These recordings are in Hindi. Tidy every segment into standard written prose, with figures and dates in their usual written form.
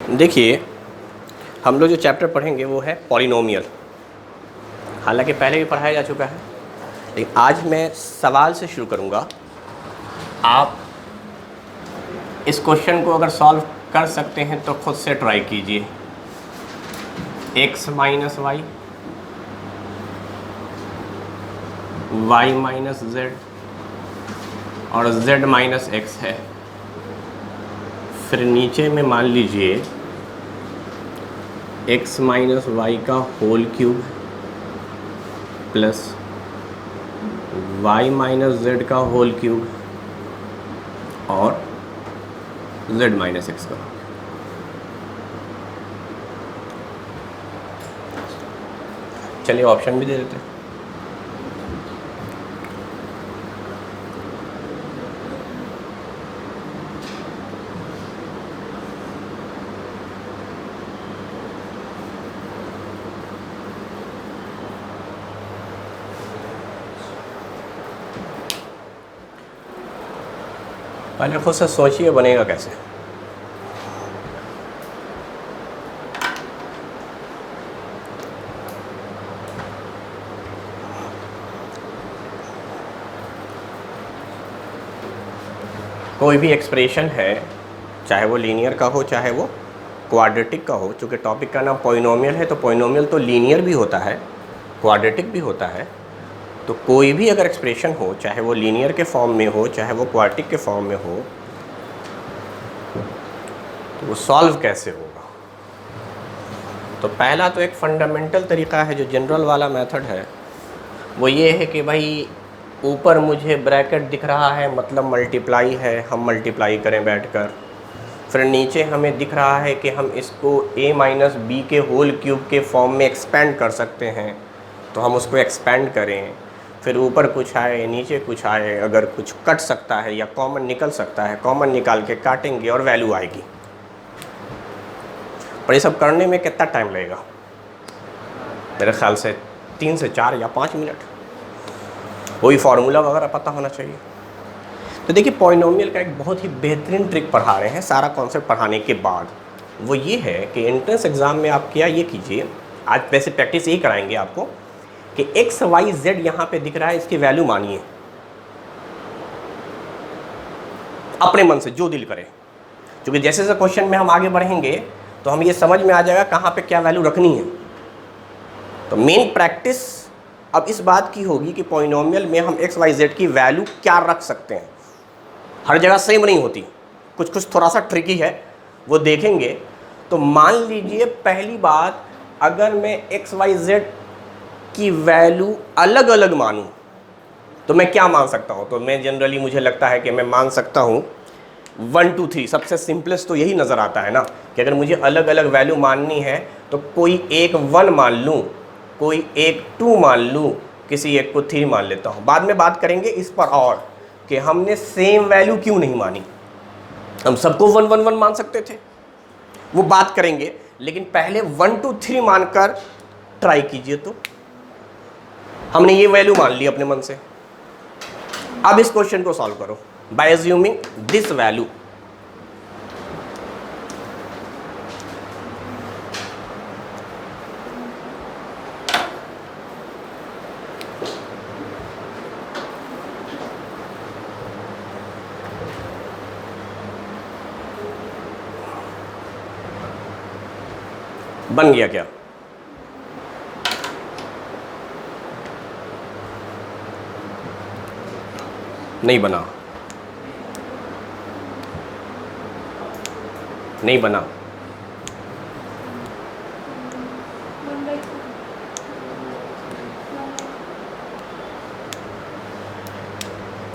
देखिए, हम लोग जो चैप्टर पढ़ेंगे वो है पॉलिनोमियल। हालांकि पहले भी पढ़ाया जा चुका है, लेकिन आज मैं सवाल से शुरू करूंगा। आप इस क्वेश्चन को अगर सॉल्व कर सकते हैं तो खुद से ट्राई कीजिए। x minus Y, y minus Z और z माइनस एक्स है। फिर नीचे में मान लीजिए x माइनस वाई का whole cube plus y minus Z का होल क्यूब और z माइनस एक्स का। चलिए ऑप्शन भी दे देते हैं। पहले खुद से सोचिए बनेगा कैसे। कोई भी एक्सप्रेशन है, चाहे वो लीनियर का हो चाहे वो क्वाड्रेटिक का हो, चूँकि टॉपिक का नाम पॉलिनोमियल है तो पॉलिनोमियल तो लीनियर भी होता है, क्वाड्रेटिक भी होता है। तो कोई भी अगर एक्सप्रेशन हो, चाहे वो लीनियर के फॉर्म में हो चाहे वो क्वाड्रेटिक के फॉर्म में हो, तो वो सॉल्व कैसे होगा। तो पहला तो एक फंडामेंटल तरीका है जो जनरल वाला मेथड है, वो ये है कि भाई ऊपर मुझे ब्रैकेट दिख रहा है मतलब मल्टीप्लाई है, हम मल्टीप्लाई करें बैठकर। फिर नीचे हमें दिख रहा है कि हम इसको a माइनस बी के होल क्यूब के फॉर्म में एक्सपेंड कर सकते हैं, तो हम उसको एक्सपेंड करें। फिर ऊपर कुछ आए नीचे कुछ आए, अगर कुछ कट सकता है या कॉमन निकल सकता है, कॉमन निकाल के काटेंगे और वैल्यू आएगी। पर ये सब करने में कितना टाइम लगेगा? मेरे ख्याल से 3 से 4 या 5 मिनट। वही फार्मूला वगैरह पता होना चाहिए। तो देखिए, पॉलिनोमियल का एक बहुत ही बेहतरीन ट्रिक पढ़ा रहे हैं सारा कॉन्सेप्ट पढ़ाने के बाद। वो ये है कि एंट्रेंस एग्ज़ाम में आप क्या ये कीजिए, आज वैसे प्रैक्टिस यही कराएंगे आपको कि एक्स वाई जेड यहाँ पे दिख रहा है, इसकी वैल्यू मानिए अपने मन से जो दिल करे। क्योंकि जैसे जैसे क्वेश्चन में हम आगे बढ़ेंगे तो हम ये समझ में आ जाएगा कहाँ पे क्या वैल्यू रखनी है। तो मेन प्रैक्टिस अब इस बात की होगी कि पॉलिनोमियल में हम एक्स वाई जेड की वैल्यू क्या रख सकते हैं। हर जगह सेम नहीं होती, कुछ कुछ थोड़ा सा ट्रिकी है, वो देखेंगे। तो मान लीजिए पहली बात, अगर मैं एक्स वाई जेड की वैल्यू अलग अलग मानूं तो मैं क्या मान सकता हूं? तो मैं जनरली मुझे लगता है कि मैं मान सकता हूं 1 2 3। सबसे सिंपलेस्ट तो यही नज़र आता है ना कि अगर मुझे अलग अलग वैल्यू माननी है तो कोई एक 1 मान लूँ, कोई एक 2 मान लूँ, किसी एक को 3 मान लेता हूँ। बाद में बात करेंगे इस पर और कि हमने सेम वैल्यू क्यों नहीं मानी, हम सबको 1 1 1 मान सकते थे, वो बात करेंगे। लेकिन पहले 1 2 3 मानकर ट्राई कीजिए। तो हमने ये वैल्यू मान ली अपने मन से। अब इस क्वेश्चन को सॉल्व करो बाय अज्यूमिंग दिस वैल्यू। बन गया क्या? नहीं बना, नहीं बना।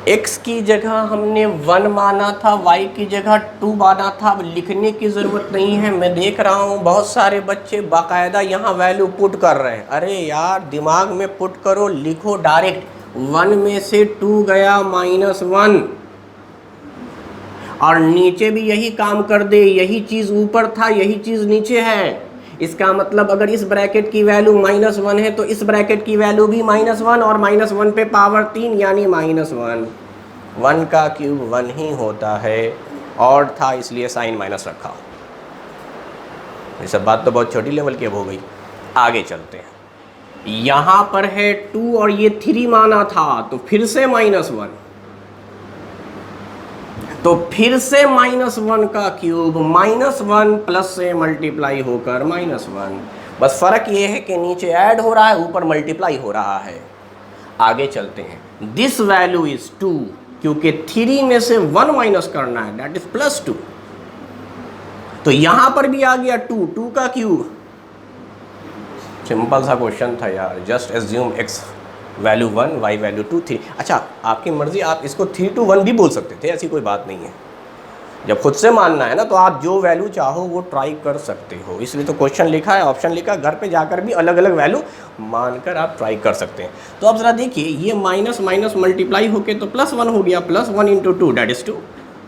x की जगह हमने 1 माना था, y की जगह 2 माना था। अब लिखने की ज़रूरत नहीं है। मैं देख रहा हूँ बहुत सारे बच्चे बाकायदा यहाँ वैल्यू पुट कर रहे हैं। अरे यार, दिमाग में पुट करो, लिखो डायरेक्ट। 1 में से 2 गया -1 और नीचे भी यही काम कर दे। यही चीज़ ऊपर था, यही चीज़ नीचे है। इसका मतलब अगर इस ब्रैकेट की वैल्यू -1 है तो इस ब्रैकेट की वैल्यू भी -1 और -1 पे पावर 3 यानी -1। 1 का क्यूब 1 ही होता है, और था इसलिए साइन माइनस रखा। ये सब बात तो बहुत छोटी लेवल की अब हो गई। आगे चलते हैं, यहाँ पर है 2 और ये 3 माना था, तो फिर से -1, तो फिर से -1 का क्यूब, -1 प्लस से मल्टीप्लाई होकर -1। बस फर्क ये है कि नीचे ऐड हो रहा है, ऊपर मल्टीप्लाई हो रहा है। आगे चलते हैं, दिस वैल्यू इज 2, क्योंकि 3 में से 1 माइनस करना है, दैट इज +2। तो यहां पर भी आ गया 2 का क्यूब। सिंपल सा क्वेश्चन था यार, just assume x value 1, y value 2, 3। अच्छा, आपकी मर्जी, आप इसको 3 to 1 भी बोल सकते थे, ऐसी कोई बात नहीं है। जब खुद से मानना है ना, तो आप जो वैल्यू चाहो वो ट्राई कर सकते हो। इसलिए तो क्वेश्चन लिखा है, ऑप्शन लिखा, घर पे जाकर भी अलग अलग वैल्यू मानकर आप ट्राई कर सकते हैं। तो अब ज़रा देखिए, ये माइनस माइनस मल्टीप्लाई होके तो +1 हो गया, +1 × 2 दैट इज़ 2।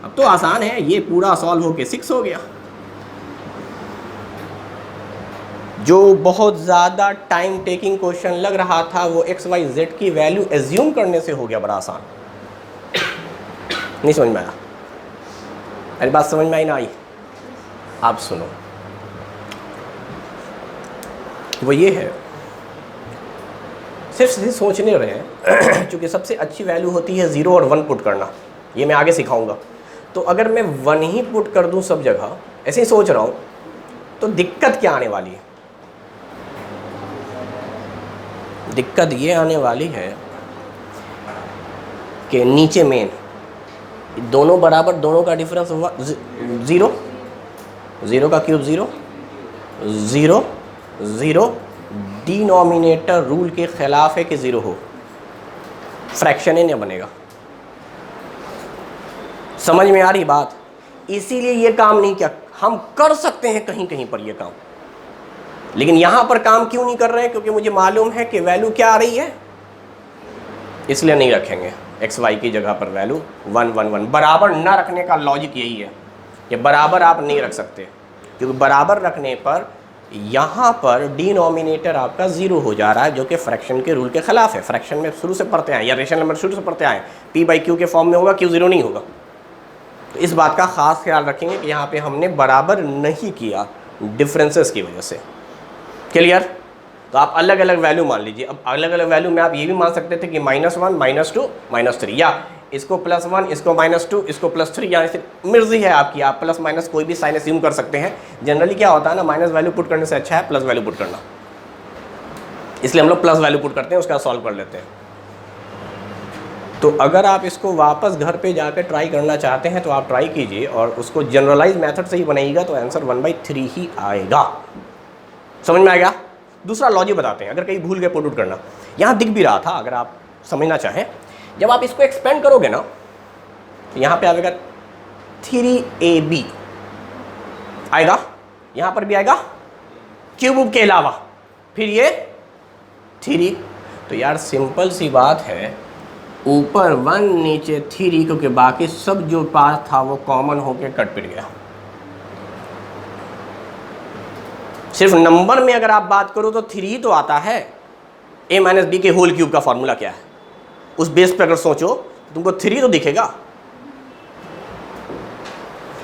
अब तो आसान है, ये पूरा सॉल्व होके 6 हो गया। जो बहुत ज़्यादा टाइम टेकिंग क्वेश्चन लग रहा था, वो XYZ की वैल्यू एज्यूम करने से हो गया बड़ा आसान। नहीं समझ में आया? अरे बात समझ में आई ना आई? आप सुनो, वो ये है, सिर्फ सोचने रहे हैं क्योंकि सबसे अच्छी वैल्यू होती है 0 और 1 पुट करना, ये मैं आगे सिखाऊंगा। तो अगर मैं 1 ही पुट कर दूं सब जगह, ऐसे ही सोच रहा हूं, तो दिक्कत क्या आने वाली है? दिक्कत ये आने वाली है कि नीचे मेन दोनों बराबर, दोनों का डिफरेंस 0, 0 का क्यूब 0, 0, 0, डिनोमिनेटर रूल के खिलाफ है कि 0 हो, फ्रैक्शन ही नहीं बनेगा। समझ में आ रही बात? इसीलिए ये काम नहीं किया। हम कर सकते हैं कहीं कहीं पर ये काम, लेकिन यहां पर काम क्यों नहीं कर रहे हैं? क्योंकि मुझे मालूम है कि वैल्यू क्या आ रही है, इसलिए नहीं रखेंगे। XY की जगह पर वैल्यू 1, 1, 1 बराबर ना रखने का लॉजिक यही है कि बराबर आप नहीं रख सकते, क्योंकि बराबर रखने पर यहाँ पर डिनोमिनेटर आपका 0 हो जा रहा है, जो कि फ्रैक्शन के रूल के खिलाफ है। फ्रैक्शन में शुरू से पढ़ते आए या रेशनल नंबर शुरू से पढ़ते आए, P/Q के फॉर्म में होगा, Q 0 नहीं होगा। तो इस बात का खास ख्याल रखेंगे कि यहाँ पे हमने बराबर नहीं किया डिफरेंसेस की वजह से। क्लियर? तो आप अलग अलग वैल्यू मान लीजिए। अब अलग अलग वैल्यू में आप ये भी मान सकते थे कि -1, -2, -3, या इसको +1, इसको -2, इसको +3, या मर्जी है आपकी, आप प्लस माइनस कोई भी साइन अस्यूम कर सकते हैं। जनरली क्या होता है ना, माइनस वैल्यू पुट करने से अच्छा है प्लस वैल्यू पुट करना, इसलिए हम लोग प्लस वैल्यू पुट करते हैं, उसका सॉल्व कर लेते हैं। तो अगर आप इसको वापस घर पे जाकर ट्राई करना चाहते हैं तो आप ट्राई कीजिए, और उसको जनरलाइज मेथड से ही बनाइएगा तो आंसर 1/3 ही आएगा। समझ में आएगा? दूसरा लॉजिक बताते हैं, अगर कहीं भूल गए पुट आउट करना, यहाँ दिख भी रहा था, अगर आप समझना चाहें, जब आप इसको एक्सपेंड करोगे ना, तो यहाँ पे आएगा 3AB आएगा, यहाँ पर भी आएगा क्यूब के अलावा, फिर ये 3। तो यार सिंपल सी बात है, ऊपर 1 नीचे 3, क्योंकि बाकी सब जो पार्ट था वो कॉमन होके कट पिट गया। सिर्फ नंबर में अगर आप बात करो तो 3 ही तो आता है। A - B के होल क्यूब का फॉर्मूला क्या है, उस बेस पे अगर सोचो तुमको 3 तो दिखेगा।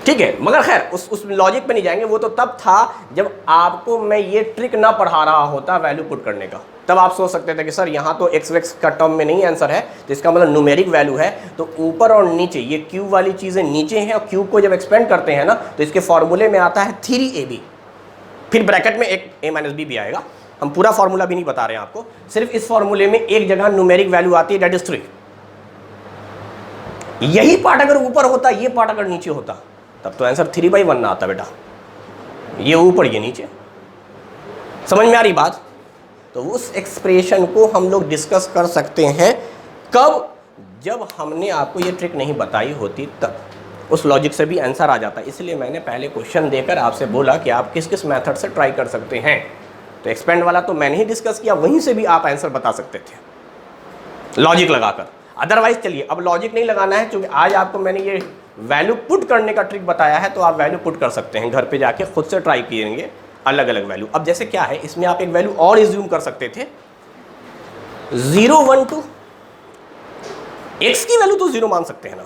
ठीक है, मगर खैर उस लॉजिक पे नहीं जाएंगे, वो तो तब था जब आपको मैं ये ट्रिक ना पढ़ा रहा होता वैल्यू पुट करने का। तब आप सोच सकते थे कि सर यहाँ तो x का टर्म में नहीं आंसर है, तो इसका मतलब न्यूमेरिक वैल्यू है, तो ऊपर और नीचे ये क्यूब वाली चीज़ें नीचे हैं, और क्यूब को जब एक्सपेंड करते हैं ना तो इसके फॉर्मूले में आता है 3AB, फिर ब्रैकेट में एक A - B भी आएगा। हम पूरा फॉर्मूला भी नहीं बता रहे हैं आपको, सिर्फ इस फॉर्मूले में एक जगह न्यूमेरिक वैल्यू आती है, दैट इज 3। यही पार्ट अगर ऊपर होता, ये पार्ट अगर नीचे होता, तब तो आंसर 3/1 ना आता बेटा, ये ऊपर ये नीचे। समझ में आ रही बात? तो उस एक्सप्रेशन को हम लोग डिस्कस कर सकते हैं कब, जब हमने आपको ये ट्रिक नहीं बताई होती, तब उस लॉजिक से भी आंसर आ जाता। इसलिए मैंने पहले क्वेश्चन देकर आपसे बोला कि आप किस किस मेथड से ट्राई कर सकते हैं। तो एक्सपेंड वाला तो मैंने ही डिस्कस किया, वहीं से भी आप आंसर बता सकते थे लॉजिक लगाकर। अदरवाइज चलिए, अब लॉजिक नहीं लगाना है, क्योंकि आज आपको मैंने ये वैल्यू पुट करने का ट्रिक बताया है, तो आप वैल्यू पुट कर सकते हैं, घर पे जाके खुद से ट्राई करेंगे अलग अलग वैल्यू। अब जैसे क्या है, इसमें आप एक वैल्यू और एज्यूम कर सकते थे, 0, 1, 2। x की वैल्यू तो 0 मान सकते हैं ना,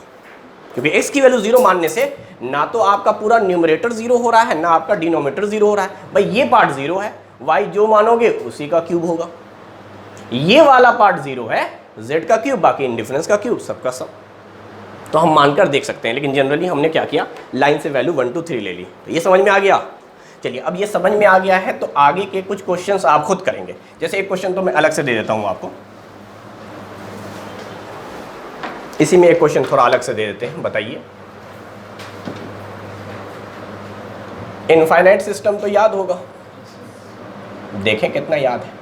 क्योंकि x की वैल्यू 0 मानने से ना तो आपका पूरा न्यूमरेटर 0 हो रहा है, ना आपका डिनोमिनेटर 0 हो रहा है। भाई ये पार्ट 0 है, y जो मानोगे उसी का क्यूब होगा। ये वाला पार्ट 0 है, z का क्यूब, बाकी इंडिफरेंस का क्यूब, सबका सब। तो हम मानकर देख सकते हैं, लेकिन जनरली हमने क्या किया, लाइन से वैल्यू 1 2 3 ले ली। तो ये समझ में आ गया। चलिए, अब ये समझ में आ गया है तो आगे के कुछ क्वेश्चंस आप खुद करेंगे। जैसे एक क्वेश्चन तो मैं अलग से दे देता हूं आपको, इसी में एक क्वेश्चन थोड़ा अलग से दे देते हैं। बताइए, इनफाइनाइट सिस्टम तो याद होगा, देखें कितना याद है।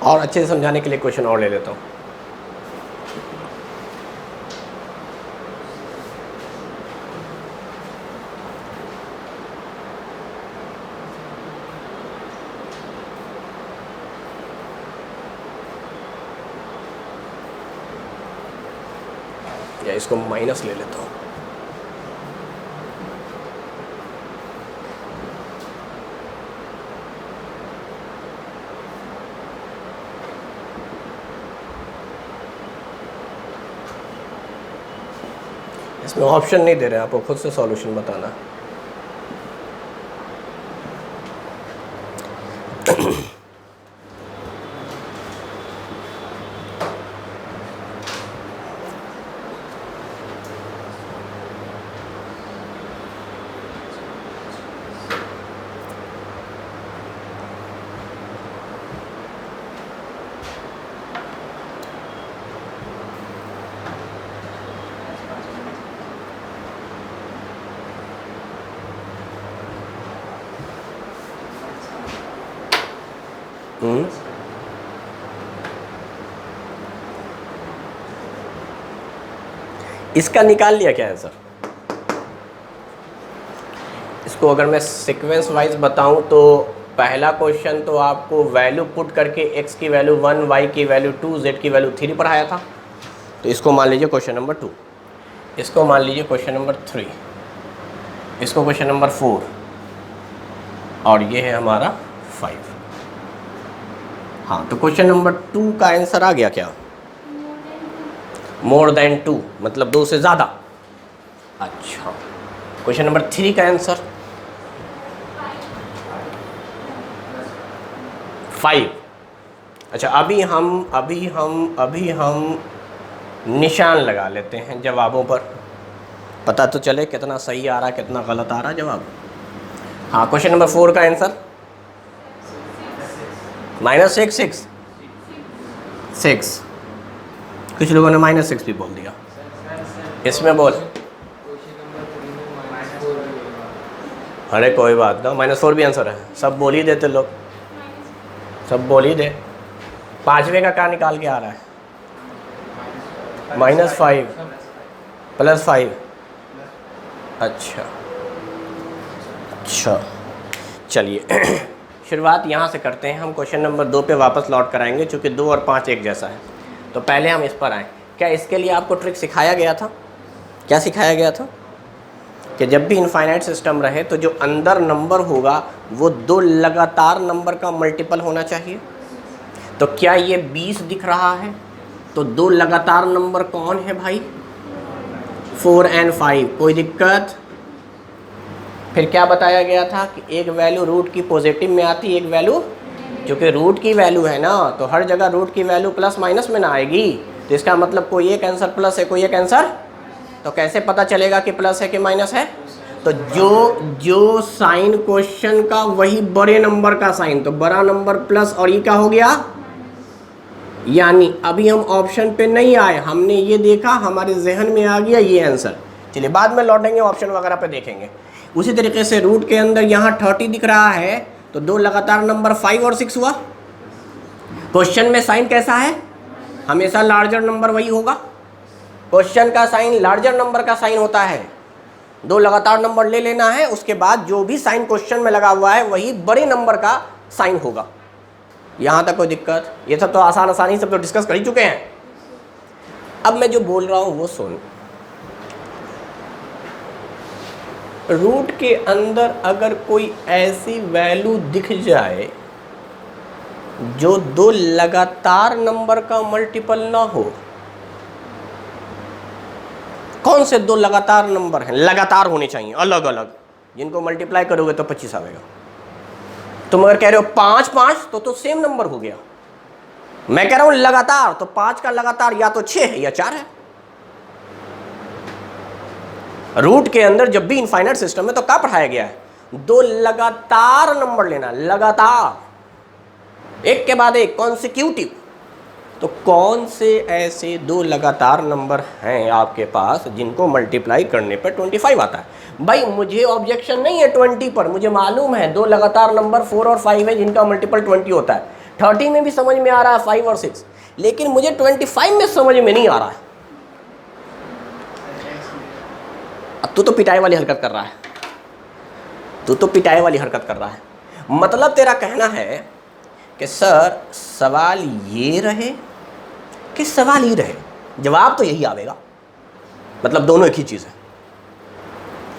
और अच्छे से समझाने के लिए क्वेश्चन और ले लेता हूँ। या इसको माइनस ले लेता हूँ। इसमें ऑप्शन नहीं दे रहे, आपको खुद से सॉल्यूशन बताना। इसका निकाल लिया क्या आंसर? इसको अगर मैं सीक्वेंस वाइज बताऊं तो पहला क्वेश्चन तो आपको वैल्यू पुट करके x की वैल्यू 1, y की वैल्यू 2, z की वैल्यू 3 पढ़ाया था। तो इसको मान लीजिए क्वेश्चन नंबर 2, इसको मान लीजिए क्वेश्चन नंबर 3, इसको क्वेश्चन नंबर 4, और ये है हमारा 5। हाँ, तो क्वेश्चन नंबर 2 का आंसर आ गया क्या? मोर देन 2 मतलब 2 से ज़्यादा। अच्छा, क्वेश्चन नंबर 3 का आंसर 5। अच्छा, अभी हम निशान लगा लेते हैं जवाबों पर, पता तो चले कितना सही आ रहा है कितना गलत आ रहा है जवाब। हाँ, क्वेश्चन नंबर 4 का आंसर -6 6। कुछ लोगों ने -6 भी बोल दिया। इसमें बोल, अरे कोई बात ना, -4 भी आंसर है, सब बोल ही देते लोग, सब बोल ही दे। 5वें का क्या निकाल के आ रहा है? -5 +5। अच्छा अच्छा, चलिए शुरुआत यहाँ से करते हैं। हम क्वेश्चन नंबर 2 पे वापस लौट कर आएंगे, चूँकि 2 और 5 एक जैसा है। तो पहले हम इस पर आएँ। क्या इसके लिए आपको ट्रिक सिखाया गया था? क्या सिखाया गया था? कि जब भी इनफाइनाइट सिस्टम रहे तो जो अंदर नंबर होगा वो 2 लगातार नंबर का मल्टीपल होना चाहिए। तो क्या ये 20 दिख रहा है? तो 2 लगातार नंबर कौन है भाई? 4 और 5। कोई दिक्कत? फिर क्या बताया गया था कि एक वैल्यू रूट की पॉजिटिव में आती, एक वैल्यू, क्योंकि रूट की वैल्यू है ना, तो हर जगह रूट की वैल्यू प्लस माइनस में ना आएगी। तो इसका मतलब कोई एक आंसर प्लस है, कोई एक आंसर, तो कैसे पता चलेगा कि प्लस है कि माइनस है? तो जो साइन क्वेश्चन का वही बड़े नंबर का साइन, तो बड़ा नंबर प्लस और ये क्या हो गया, यानी अभी हम ऑप्शन पे नहीं आए, हमने ये देखा, हमारे जहन में आ गया ये आंसर। चलिए बाद में लौटेंगे, ऑप्शन वगैरह पे देखेंगे। उसी तरीके से रूट के अंदर यहाँ 30 दिख रहा है, तो 2 लगातार नंबर 5 और 6 हुआ। क्वेश्चन में साइन कैसा है? हमेशा लार्जर नंबर वही होगा। क्वेश्चन का साइन लार्जर नंबर का साइन होता है। 2 लगातार नंबर ले लेना है, उसके बाद जो भी साइन क्वेश्चन में लगा हुआ है वही बड़े नंबर का साइन होगा। यहाँ तक कोई दिक्कत? ये सब तो आसानी सब तो डिस्कस कर ही चुके हैं। अब मैं जो बोल रहा हूँ वो सुन। रूट के अंदर अगर कोई ऐसी वैल्यू दिख जाए जो 2 लगातार नंबर का मल्टीपल ना हो, कौन से 2 लगातार नंबर हैं? लगातार होने चाहिए, अलग अलग, जिनको मल्टीप्लाई करोगे तो 25 आएगा। तुम अगर कह रहे हो 5 5 तो सेम नंबर हो गया। मैं कह रहा हूं लगातार, तो 5 का लगातार या तो 6 है या 4 है। रूट के अंदर जब भी इनफाइनाइट सिस्टम में तो क्या पढ़ाया गया है? 2 लगातार नंबर लेना, लगातार, एक के बाद एक, कॉन्सिक्यूटिव। तो कौन से ऐसे 2 लगातार नंबर हैं आपके पास जिनको मल्टीप्लाई करने पर 25 आता है? भाई मुझे ऑब्जेक्शन नहीं है 20 पर, मुझे मालूम है 2 लगातार नंबर 4 और 5 है जिनका मल्टीपल 20 होता है। 30 में भी समझ में आ रहा है 5 और 6, लेकिन मुझे 25 में समझ में नहीं आ रहा है। अब तू तो पिटाई वाली हरकत कर रहा है, तू तो पिटाई वाली हरकत कर रहा है। मतलब तेरा कहना है कि सर सवाल ये रहे कि सवाल ही रहे, जवाब तो यही आवेगा, मतलब दोनों एक ही चीज है।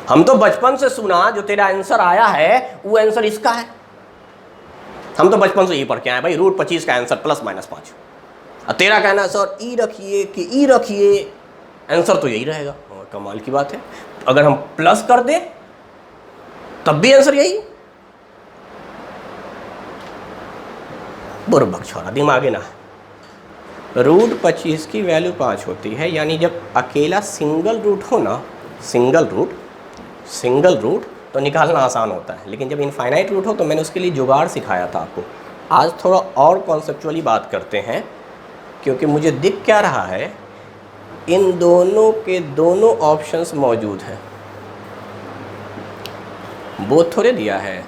हम तो बचपन से सुना जो तेरा आंसर आया है वो आंसर इसका है। हम तो बचपन से यही पढ़ के आए भाई, रूट 25 का आंसर +-5। और तेरा कहना है सर ई रखिए कि ई रखिए, आंसर तो यही रहेगा। कमाल की बात है, अगर हम प्लस कर दे तब भी आंसर यही। बुर्बक छोरा, दिमाग ना है। रूट 25 की वैल्यू 5 होती है, यानी जब अकेला सिंगल रूट हो ना, सिंगल रूट तो निकालना आसान होता है, लेकिन जब इनफाइनाइट रूट हो तो मैंने उसके लिए जुगाड़ सिखाया था आपको। आज थोड़ा और कॉन्सेप्चुअली बात करते हैं, क्योंकि मुझे दिख क्या रहा है, इन दोनों के दोनों ऑप्शंस मौजूद हैं। वो थोड़े दिया है,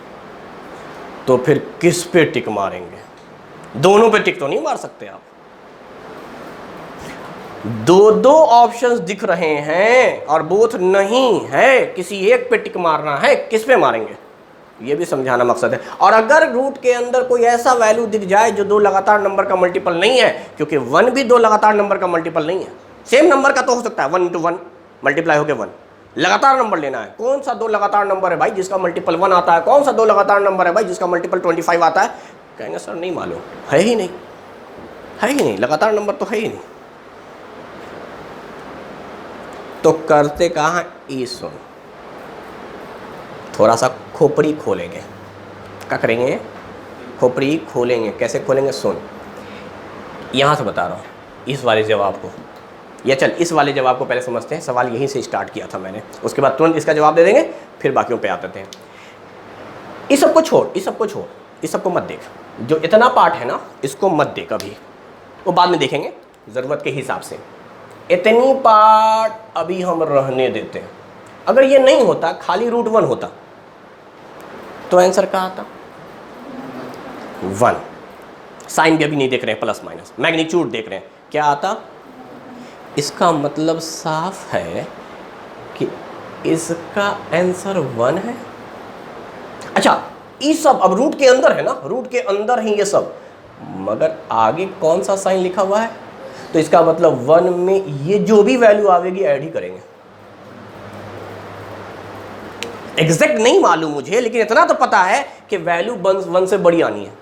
तो फिर किस पे टिक मारेंगे? दोनों पे टिक तो नहीं मार सकते आप। 2 ऑप्शंस दिख रहे हैं और बोथ नहीं है, किसी एक पे टिक मारना है, किस पे मारेंगे ये भी समझाना मकसद है। और अगर रूट के अंदर कोई ऐसा वैल्यू दिख जाए जो 2 लगातार नंबर का मल्टीपल नहीं है, क्योंकि 1 भी 2 लगातार नंबर का मल्टीपल नहीं है, सेम नंबर का तो हो सकता है, 1 × 1 मल्टीप्लाई होकर 1। लगातार नंबर लेना है, कौन सा 2 लगातार नंबर है भाई जिसका मल्टीपल 1 आता है, कौन सा 2 लगातार नंबर है भाई जिसका मल्टीपल 25 आता है? कहेंगे सर नहीं मालूम, है ही नहीं, लगातार नंबर तो है ही नहीं। तो करते कहाँ? ई सुन, थोड़ा सा खोपड़ी खोलेंगे। क्या करेंगे? खोपड़ी खोलेंगे। कैसे खोलेंगे? सुन, यहाँ से बता रहा हूँ इस वाले जवाब को। या चल इस वाले जवाब को पहले समझते हैं, सवाल यहीं से स्टार्ट किया था मैंने, उसके बाद तुरंत इसका जवाब दे देंगे, फिर बाकियों पे आते हैं। इस सबको छोड़, इस सबको छोड़, इस सबको मत देख, जो इतना पार्ट है ना इसको मत देख कभी, वो बाद में देखेंगे ज़रूरत के हिसाब से। इतनी पार्ट अभी हम रहने देते हैं। अगर ये नहीं होता, खाली √1 होता तो आंसर क्या आता? 1। साइन भी अभी नहीं देख रहे हैं, प्लस माइनस, मैग्नीट्यूड देख रहे हैं, क्या आता? इसका मतलब साफ है कि इसका आंसर 1 है। अच्छा, ये सब अब रूट के अंदर है ना, रूट के अंदर ही ये सब, मगर आगे कौन सा साइन लिखा हुआ है? तो इसका मतलब 1 में ये जो भी वैल्यू आवेगी ऐड ही करेंगे। एग्जैक्ट नहीं मालूम मुझे, लेकिन इतना तो पता है कि वैल्यू 1 से बड़ी आनी है,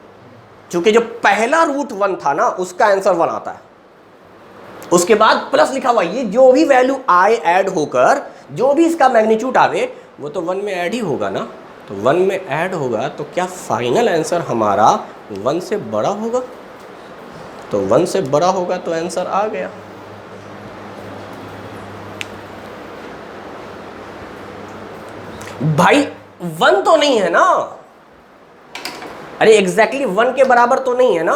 क्योंकि जो पहला √1 था ना उसका आंसर 1 आता है। उसके बाद प्लस लिखा हुआ, ये जो भी वैल्यू आए ऐड होकर जो भी इसका मैग्नीट्यूड आवे वो तो 1 में ऐड ही होगा ना। तो 1 में ऐड होगा तो क्या फाइनल आंसर हमारा 1 से बड़ा होगा? तो 1 से बड़ा होगा तो आंसर आ गया। भाई 1 तो नहीं है ना, अरे एग्जैक्टली 1 के बराबर तो नहीं है ना,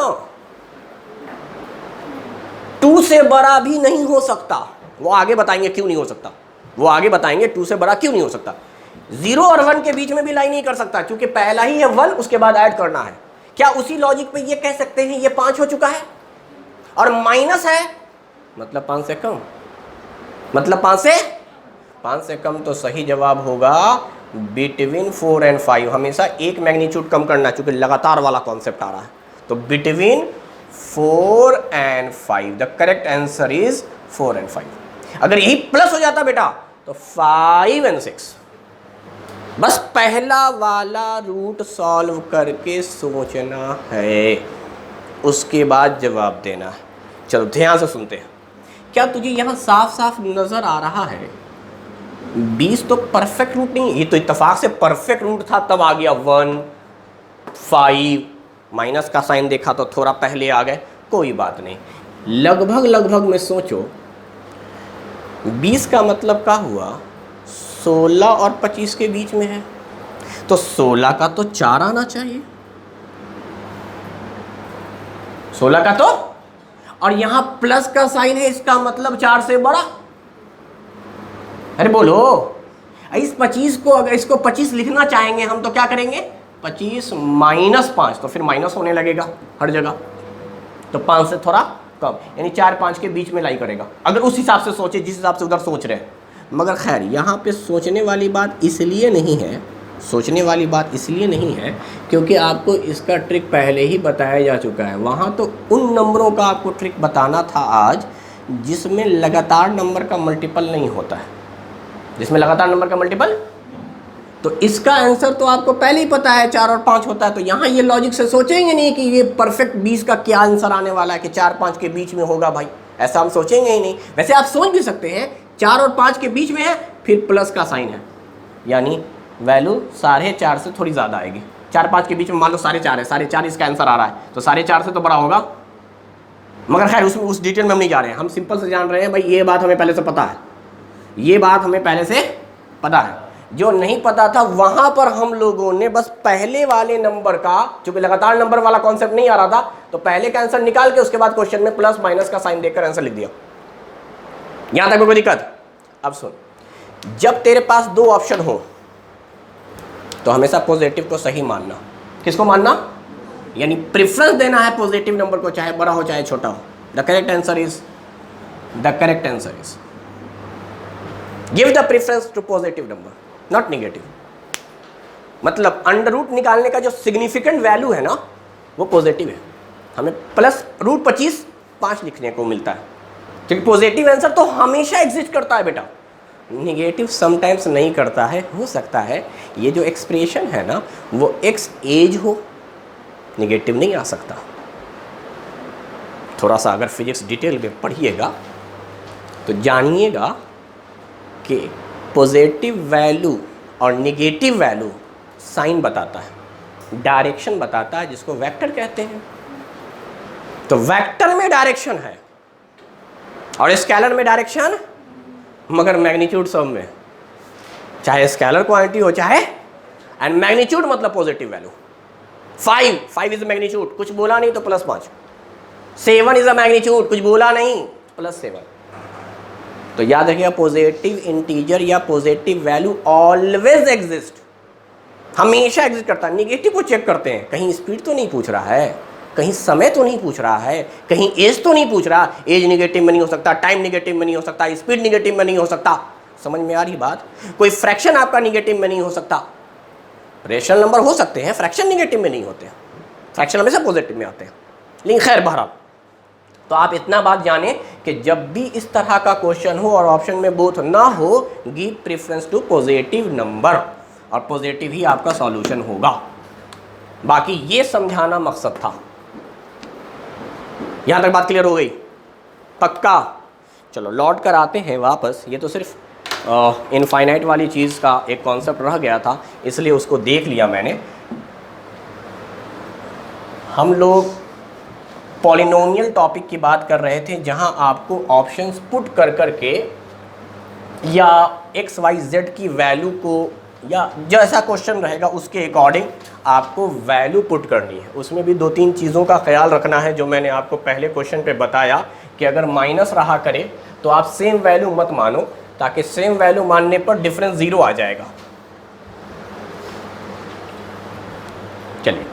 2 से बड़ा भी नहीं हो सकता। वो आगे बताएंगे क्यों नहीं हो सकता, वो आगे बताएंगे 2 से बड़ा क्यों नहीं हो सकता। 0 और 1 के बीच में भी लाई नहीं कर सकता, क्योंकि पहला ही है 1, उसके बाद ऐड करना है। क्या उसी लॉजिक पे ये कह सकते हैं ये 5 हो चुका है और माइनस है मतलब 5 से कम, मतलब 5 से कम? तो सही जवाब होगा बिटवीन 4 और 5। हमेशा एक मैग्नीट्यूड कम करना, क्योंकि लगातार वाला कॉन्सेप्ट आ रहा है। तो बिटवीन 4 और 5, द करेक्ट आंसर इज 4 और 5। अगर यही प्लस हो जाता बेटा तो 5 और 6। बस पहला वाला रूट सॉल्व करके सोचना है, उसके बाद जवाब देना है। चलो ध्यान से सुनते हैं। क्या तुझे यहाँ साफ साफ नजर आ रहा है 20 तो परफेक्ट रूट नहीं, ये तो इत्तेफाक से परफेक्ट रूट था, तब आ गया 1, 5, माइनस का साइन देखा तो थोड़ा पहले आ गए, कोई बात नहीं। लगभग में सोचो 20 का मतलब क्या हुआ? 16 और 25 के बीच में है, तो 16 का तो 4 आना चाहिए, 16 का तो, और यहां प्लस का साइन है, इसका मतलब 4 से बड़ा। अरे बोलो, इस 25 को, अगर इसको 25 लिखना चाहेंगे हम तो क्या करेंगे? 25 माइनस 5, तो फिर माइनस होने लगेगा हर जगह, तो 5 से थोड़ा कम, यानी 4 5 के बीच में लाई करेगा, अगर उस हिसाब से सोचे जिस हिसाब से उधर सोच रहे हैं। मगर खैर यहाँ पे सोचने वाली बात इसलिए नहीं है, सोचने वाली बात इसलिए नहीं है क्योंकि आपको इसका ट्रिक पहले ही बताया जा चुका है। वहाँ तो उन नंबरों का आपको ट्रिक बताना था आज जिसमें लगातार नंबर का मल्टीपल नहीं होता है, जिसमें लगातार नंबर का मल्टीपल, तो इसका आंसर तो आपको पहले ही पता है 4 और 5 होता है। तो यहाँ ये लॉजिक से सोचेंगे नहीं कि ये परफेक्ट 20 का क्या आंसर आने वाला है कि 4 5 के बीच में होगा, भाई ऐसा हम सोचेंगे ही नहीं। वैसे आप सोच भी सकते हैं 4 और 5 के बीच में है, फिर प्लस का साइन है, यानी वैल्यू 4.5 से थोड़ी ज़्यादा आएगी। 4 5 के बीच में मान लो 4.5 है, 4.5 इसका आंसर आ रहा है, तो 4.5 से तो बड़ा होगा। मगर खैर उसमें उस डिटेल में हम नहीं जा रहे हैं, हम सिंपल से जान रहे हैं भाई ये बात हमें पहले से पता है, ये बात हमें पहले से पता है। जो नहीं पता था वहां पर हम लोगों ने बस पहले वाले नंबर का, चूंकि लगातार नंबर वाला कॉन्सेप्ट नहीं आ रहा था, तो पहले का आंसर निकाल के उसके बाद क्वेश्चन में प्लस माइनस का साइन देकर आंसर लिख दिया। यहां तक कोई दिक्कत? अब सुन, जब तेरे पास 2 ऑप्शन हो तो हमेशा पॉजिटिव को सही मानना। किसको मानना? यानी प्रेफरेंस देना है पॉजिटिव नंबर को, चाहे बड़ा हो चाहे छोटा हो। The correct answer is give the preference to positive number, not negative. मतलब अंडर रूट निकालने का जो सिग्निफिकेंट वैल्यू है ना वो पॉजिटिव है। हमें प्लस √25 5 लिखने को मिलता है, क्योंकि पॉजिटिव आंसर तो हमेशा एग्जिस्ट करता है बेटा, नेगेटिव समटाइम्स नहीं करता है। हो सकता है ये जो एक्सप्रेशन है ना वो x एज हो, नेगेटिव नहीं आ सकता। थोड़ा सा अगर फिजिक्स डिटेल में पढ़िएगा तो जानिएगा कि पॉजिटिव वैल्यू और नेगेटिव वैल्यू साइन बताता है, डायरेक्शन बताता है, जिसको वेक्टर कहते हैं। तो वेक्टर में डायरेक्शन है, और स्केलर में डायरेक्शन मगर मैग्नीट्यूड सब में, चाहे स्केलर क्वांटिटी हो चाहे, एंड मैग्नीट्यूड मतलब पॉजिटिव वैल्यू। 5 इज मैग्नीट्यूड, कुछ बोला नहीं तो +5। 7 इज अ मैग्नीट्यूड, कुछ बोला नहीं +7। तो याद रखिएगा पॉजिटिव इंटीजर या पॉजिटिव वैल्यू ऑलवेज एग्जिस्ट, हमेशा एग्जिस्ट करता है। निगेटिव को चेक करते हैं, कहीं स्पीड तो नहीं पूछ रहा है, कहीं समय तो नहीं पूछ रहा है, कहीं एज तो नहीं पूछ रहा। एज निगेटिव में नहीं हो सकता, टाइम निगेटिव में नहीं हो सकता, स्पीड निगेटिव में नहीं हो सकता। समझ में आ रही बात? कोई फ्रैक्शन आपका निगेटिव में नहीं हो सकता। रेशनल नंबर हो सकते हैं, फ्रैक्शन निगेटिव में नहीं होते, फ्रैक्शन हमेशा पॉजिटिव में आते हैं। लेकिन खैर बहरहाल, तो आप इतना बात जाने कि जब भी इस तरह का क्वेश्चन हो और ऑप्शन में बोथ ना हो, give preference to positive number, और पॉजिटिव ही आपका सॉल्यूशन होगा। बाकी ये समझाना मकसद था। यहां तक बात क्लियर हो गई? पक्का? चलो लौट कर आते हैं वापस। ये तो सिर्फ इनफाइनाइट वाली चीज़ का एक कॉन्सेप्ट रह गया था, इसलिए उसको देख लिया मैंने। हम लोग पॉलिनोमियल टॉपिक की बात कर रहे थे, जहां आपको ऑप्शंस पुट कर करके या एक्स वाई जेड की वैल्यू को, या जैसा क्वेश्चन रहेगा उसके अकॉर्डिंग आपको वैल्यू पुट करनी है। उसमें भी 2-3 चीज़ों का ख्याल रखना है, जो मैंने आपको पहले क्वेश्चन पे बताया कि अगर माइनस रहा करे तो आप सेम वैल्यू मत मानो, ताकि सेम वैल्यू मानने पर डिफरेंस 0 आ जाएगा। चलिए,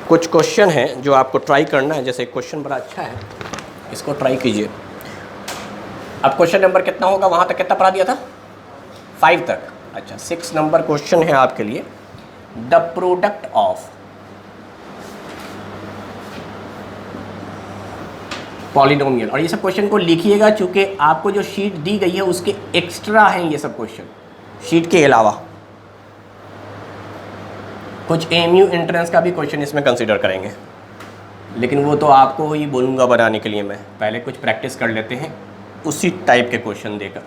कुछ क्वेश्चन हैं जो आपको ट्राई करना है। जैसे क्वेश्चन बड़ा अच्छा है, इसको ट्राई कीजिए। अब क्वेश्चन नंबर कितना होगा? वहाँ तक कितना पढ़ा दिया था? 5 तक। अच्छा, 6 नंबर क्वेश्चन है आपके लिए। द प्रोडक्ट ऑफ पॉलिनोमियल, और ये सब क्वेश्चन को लिखिएगा, चूँकि आपको जो शीट दी गई है उसके एक्स्ट्रा हैं ये सब क्वेश्चन, शीट के अलावा। कुछ एमयू एंट्रेंस का भी क्वेश्चन इसमें कंसीडर करेंगे, लेकिन वो तो आपको ही बोलूँगा बनाने के लिए। मैं पहले कुछ प्रैक्टिस कर लेते हैं उसी टाइप के क्वेश्चन देकर।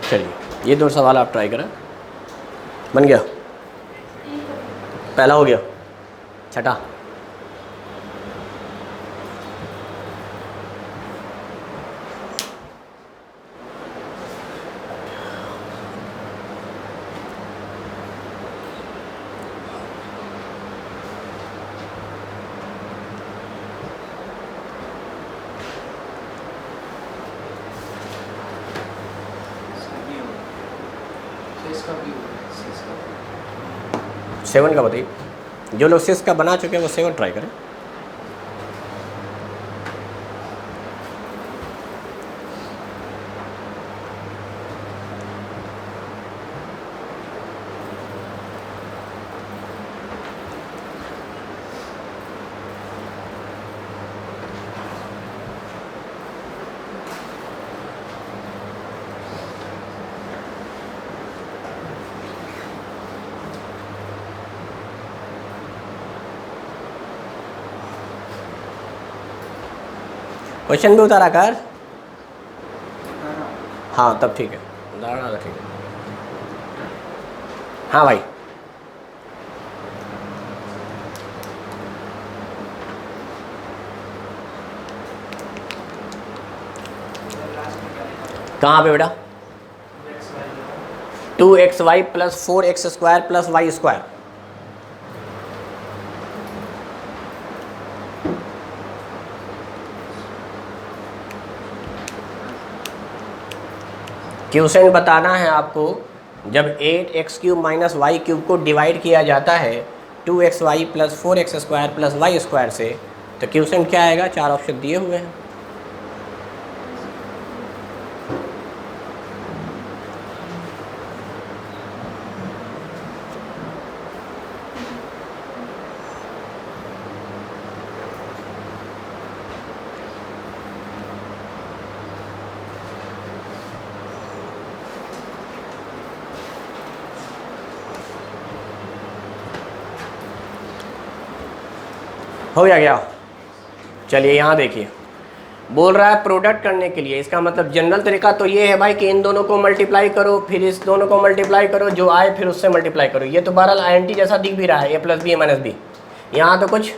चलिए, ये 2 सवाल आप ट्राई करें। बन गया? पहला हो गया, छठा। सेवन का बताइए। जो लोग 6 का बना चुके हैं वो 7 ट्राई करें। क्वेश्चन भी उतारा कर। हाँ तब ठीक है, उतारा ठीक है। हाँ भाई कहाँ पे बेटा? 2xy plus 4x square plus Y square. Question बताना है आपको, जब 8x³ माइनस वाई क्यूब को डिवाइड किया जाता है 2xy plus 4x square plus Y square से, तो क्वेश्चन क्या आएगा? 4 ऑप्शन दिए हुए हैं। हो गया? चलिए यहाँ देखिए, बोल रहा है प्रोडक्ट करने के लिए। इसका मतलब जनरल तरीका तो ये है भाई कि इन दोनों को मल्टीप्लाई करो, फिर इस दोनों को मल्टीप्लाई करो, जो आए फिर उससे मल्टीप्लाई करो। ये तो बहरहाल INT जैसा दिख भी रहा है, a plus B minus B. यहाँ तो कुछ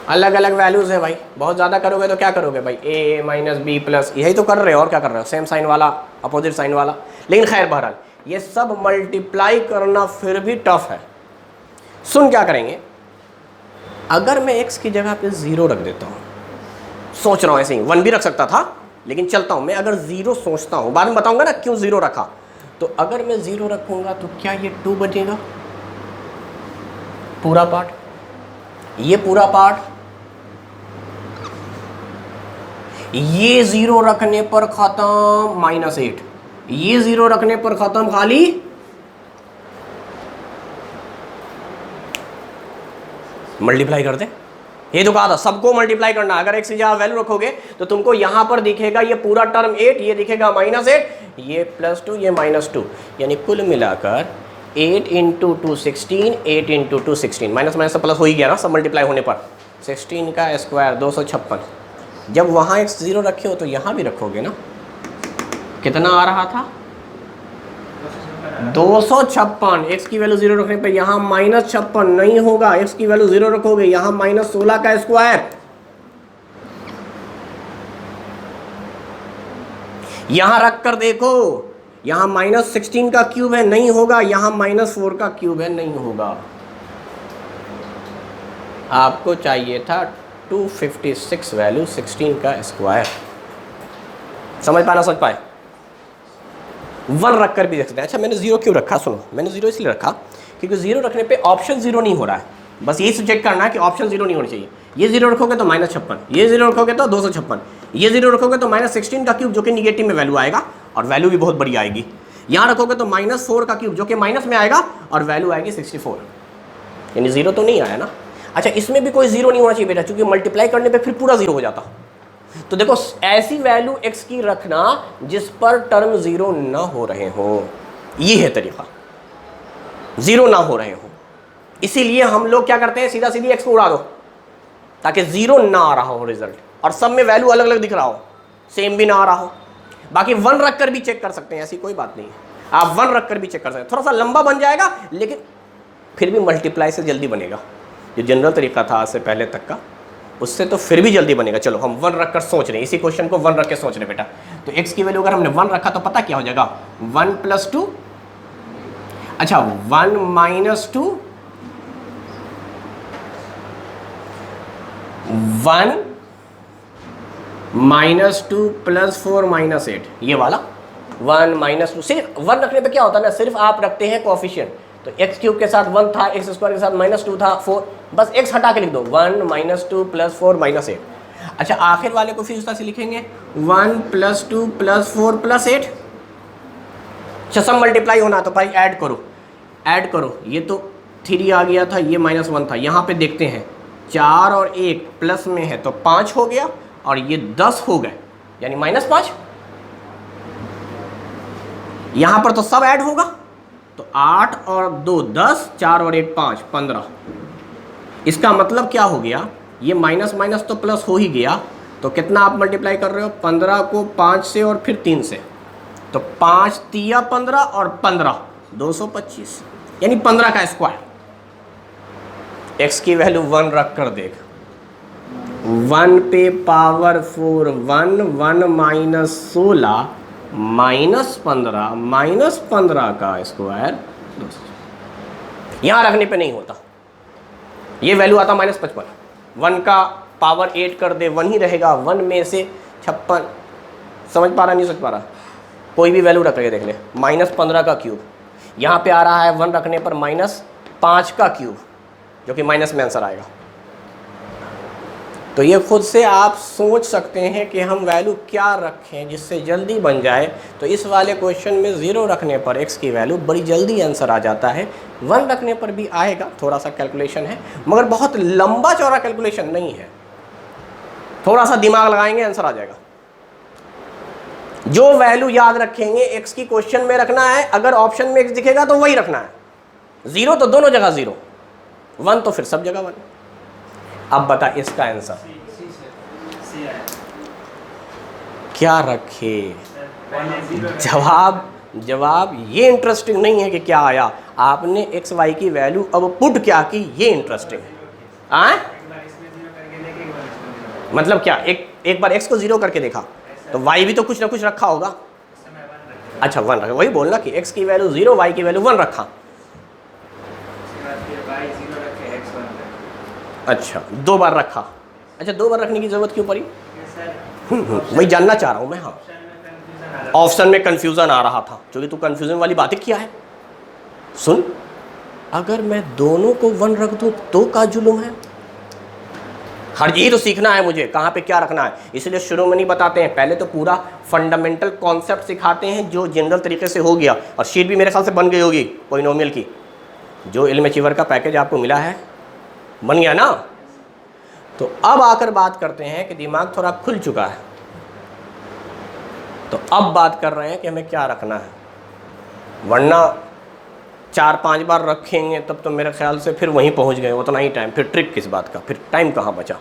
अलग अलग वैल्यूज़ है भाई। बहुत ज़्यादा करोगे तो क्या करोगे भाई? a माइनस बी प्लस, यही तो कर रहे हो और क्या कर रहे हो? सेम साइन वाला, अपोजिट साइन वाला। लेकिन खैर बहरहाल ये सब मल्टीप्लाई करना फिर भी टफ है। सुन क्या करेंगे, अगर मैं x की जगह पे 0 रख देता हूँ, सोच रहा हूँ ऐसे ही 1 भी रख सकता था, लेकिन चलता हूँ मैं, अगर 0 सोचता हूँ, बाद में बताऊंगा ना क्यों 0 रखा। तो अगर मैं 0 रखूंगा तो क्या ये 2 बचेगा? पूरा पार्ट, ये पूरा पार्ट, ये 0 रखने पर खत्म -8, ये 0 रखने पर खत्म खाली मल्टीप्लाई कर दे। ये तो कहा था सबको मल्टीप्लाई करना। अगर x की जगह वैल्यू रखोगे तो तुमको यहां पर दिखेगा ये पूरा टर्म 8, ये दिखेगा -8, ये +2, ये -2, यानी कुल मिलाकर 8 × 2 16, 8 × 2 16, माइनस माइनस से प्लस हो ही गया ना सब मल्टीप्लाई होने पर। 16 का स्क्वायर 256। जब वहाँ x 0 रखे हो तो यहाँ भी रखोगे ना, कितना आ रहा था? 256। x की वैल्यू 0 रखने पे यहाँ -56 नहीं होगा, x की वैल्यू 0 रखोगे यहाँ -16 का स्क्वायर। यहां रख कर देखो, यहाँ -16 का क्यूब है, नहीं होगा। यहाँ -4 का क्यूब है, नहीं होगा। आपको चाहिए था 256 वैल्यू 16 का स्क्वायर। समझ पाए ना समझ पाए? 1 रख कर भी देख सकते हैं। अच्छा मैंने 0 क्यों रखा? सुनो, मैंने 0 इसलिए रखा क्योंकि 0 रखने पे ऑप्शन 0 नहीं हो रहा है। बस यही चेक करना है कि ऑप्शन 0 नहीं होनी चाहिए। ये 0 रखोगे तो -56, ये 0 रखोगे तो 256, ये 0 रखोगे तो -16 का क्यूब जो कि निगेटिव में वैल्यू आएगा और वैल्यू भी बहुत बड़ी आएगी। यहाँ रखोगे तो -4 का क्यूब जो कि माइनस में आएगा और वैल्यू आएगी 64, यानी 0 तो नहीं आया ना। अच्छा इसमें भी कोई 0 नहीं होना चाहिए बेटा, क्योंकि मल्टीप्लाई करने पर फिर पूरा 0 हो जाता। तो देखो ऐसी वैल्यू x की रखना जिस पर टर्म 0 ना हो रहे हो, ये है तरीका, 0 ना हो रहे हो। इसीलिए हम लोग क्या करते हैं, सीधा सीधी x को उड़ा दो ताकि 0 ना आ रहा हो रिजल्ट, और सब में वैल्यू अलग अलग दिख रहा हो, सेम भी ना आ रहा हो। बाकी 1 रख कर भी चेक कर सकते हैं, ऐसी कोई बात नहीं है। आप 1 रख कर भी चेक कर सकते हैं। थोड़ा सा लंबा बन जाएगा लेकिन फिर भी मल्टीप्लाई से जल्दी बनेगा। जो जनरल तरीका था आज से पहले तक का, उससे तो फिर भी जल्दी बनेगा। चलो हम 1 रख कर सोच रहे हैं, इसी क्वेश्चन को 1 रख के सोच रहे हैं बेटा। तो x की वैल्यू अगर हमने 1 रखा तो पता क्या हो जाएगा? 1 + 2, अच्छा 1 - 2, 1 - 2 + 4 - 8, ये वाला 1 - 2। सिर्फ 1 रखने पे क्या होता है ना, सिर्फ आप रखते हैं कोएफिशिएंट। तो x³ के साथ 1 था, x² के साथ -2 था, 4, बस x हटा के लिख दो 1 - 2 + 4 - 8। अच्छा आखिर वाले को फिर उस तरह से लिखेंगे 1 + 2 + 4 + 8। अच्छा सब मल्टीप्लाई होना तो भाई ऐड करो, ऐड करो। ये तो 3 आ गया था, ये -1 था। यहाँ पे देखते हैं 4 और 1 प्लस में है तो 5 हो गया, और ये 10 हो गए यानी -5। यहाँ पर तो सब ऐड होगा, तो 8 और 2 10, 4 और 1 5, 15। इसका मतलब क्या हो गया, ये माइनस माइनस तो प्लस हो ही गया, तो कितना आप मल्टीप्लाई कर रहे हो? 15 को 5 से और फिर 3 से, तो 5 तिया 15 और 15 225, यानी 15 का स्क्वायर। x की वैल्यू 1 रख कर देख, 1 पे पावर 4 1, 1 माइनस 16 माइनस 15 माइनस 15 का स्क्वायर। यहां रखने पे नहीं होता, ये वैल्यू आता -55। 1 का पावर 8 कर दे 1 ही रहेगा, 1 में से 56, समझ पा रहा नहीं समझ पा रहा? कोई भी वैल्यू रख के देख ले, -15 का क्यूब, यहाँ पे आ रहा है 1 रखने पर -5 का क्यूब, जो कि माइनस में आंसर आएगा। तो ये खुद से आप सोच सकते हैं कि हम वैल्यू क्या रखें जिससे जल्दी बन जाए। तो इस वाले क्वेश्चन में 0 रखने पर x की वैल्यू बड़ी जल्दी आंसर आ जाता है, 1 रखने पर भी आएगा, थोड़ा सा कैलकुलेशन है मगर बहुत लंबा चौड़ा कैलकुलेशन नहीं है, थोड़ा सा दिमाग लगाएंगे आंसर आ जाएगा। जो वैल्यू याद रखेंगे x की क्वेश्चन में रखना है, अगर ऑप्शन में x दिखेगा तो वही रखना है, 0 तो दोनों जगह 0, 1 तो फिर सब जगह 1। अब बता इसका आंसर क्या रखे? जवाब ये इंटरेस्टिंग नहीं है कि क्या आया, आपने एक्स वाई की वैल्यू अब पुट क्या की, ये इंटरेस्टिंग है। मतलब क्या, एक बार एक्स को 0 करके देखा तो वाई भी तो कुछ ना कुछ रखा होगा। अच्छा 1 रखा, वही बोलना कि एक्स की वैल्यू 0 वाई की वैल्यू 1 रखा। अच्छा 2 बार रखा, अच्छा 2 बार रखने की जरूरत क्यों पड़ी? वही जानना चाह रहा हूँ मैं। हाँ ऑप्शन में कंफ्यूजन आ रहा था, क्योंकि तू कंफ्यूजन वाली बातें किया है। सुन, अगर मैं दोनों को 1 रख दूं तो का जुल्म है? हर यही तो सीखना है मुझे, कहाँ पे क्या रखना है, इसलिए शुरू में नहीं बताते हैं, पहले तो पूरा फंडामेंटल कॉन्सेप्ट सिखाते हैं जो जनरल तरीके से हो गया। और शीट भी मेरे ख्याल से बन गई होगी पॉलिनोमियल की, जो इल्म अचीवर का पैकेज आपको मिला है, बन गया ना। तो अब आकर बात करते हैं कि दिमाग थोड़ा खुल चुका है, तो अब बात कर रहे हैं कि हमें क्या रखना है, वरना 4-5 बार रखेंगे तब तो मेरे ख्याल से फिर वहीं पहुंच गए, उतना ही टाइम, फिर ट्रिक किस बात का, फिर टाइम कहाँ बचा।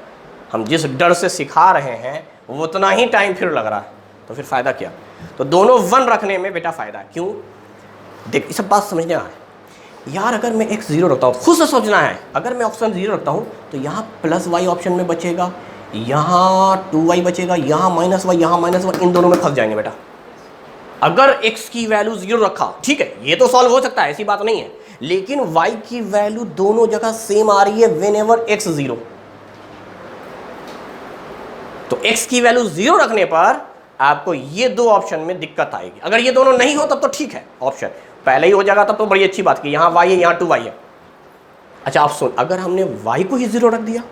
हम जिस डर से सिखा रहे हैं वो उतना ही टाइम फिर लग रहा है, तो फिर फ़ायदा क्या? तो दोनों 1 रखने में बेटा फ़ायदा है। क्यों? देख इस सब बात समझने है यार, अगर मैं x 0 रखता हूँ, खुद से सोचना है, अगर मैं ऑप्शन 0 रखता हूँ तो यहाँ +y ऑप्शन में बचेगा, यहाँ 2y बचेगा, यहाँ -y, यहाँ -1, इन दोनों में फंस जाएंगे बेटा। अगर x की वैल्यू 0 रखा, ठीक है ये तो सॉल्व हो सकता है, ऐसी बात नहीं है, लेकिन y की वैल्यू दोनों जगह सेम आ रही है व्हेनेवर x 0, तो x की वैल्यू 0 रखने पर आपको ये 2 ऑप्शन में दिक्कत आएगी। अगर ये दोनों नहीं हो तब तो ठीक है, ऑप्शन पहले ही हो जाएगा तब तो बड़ी अच्छी बात की, यहाँ y है यहाँ 2y है। अच्छा आप सुन, अगर हमने y को ही 0 रख दिया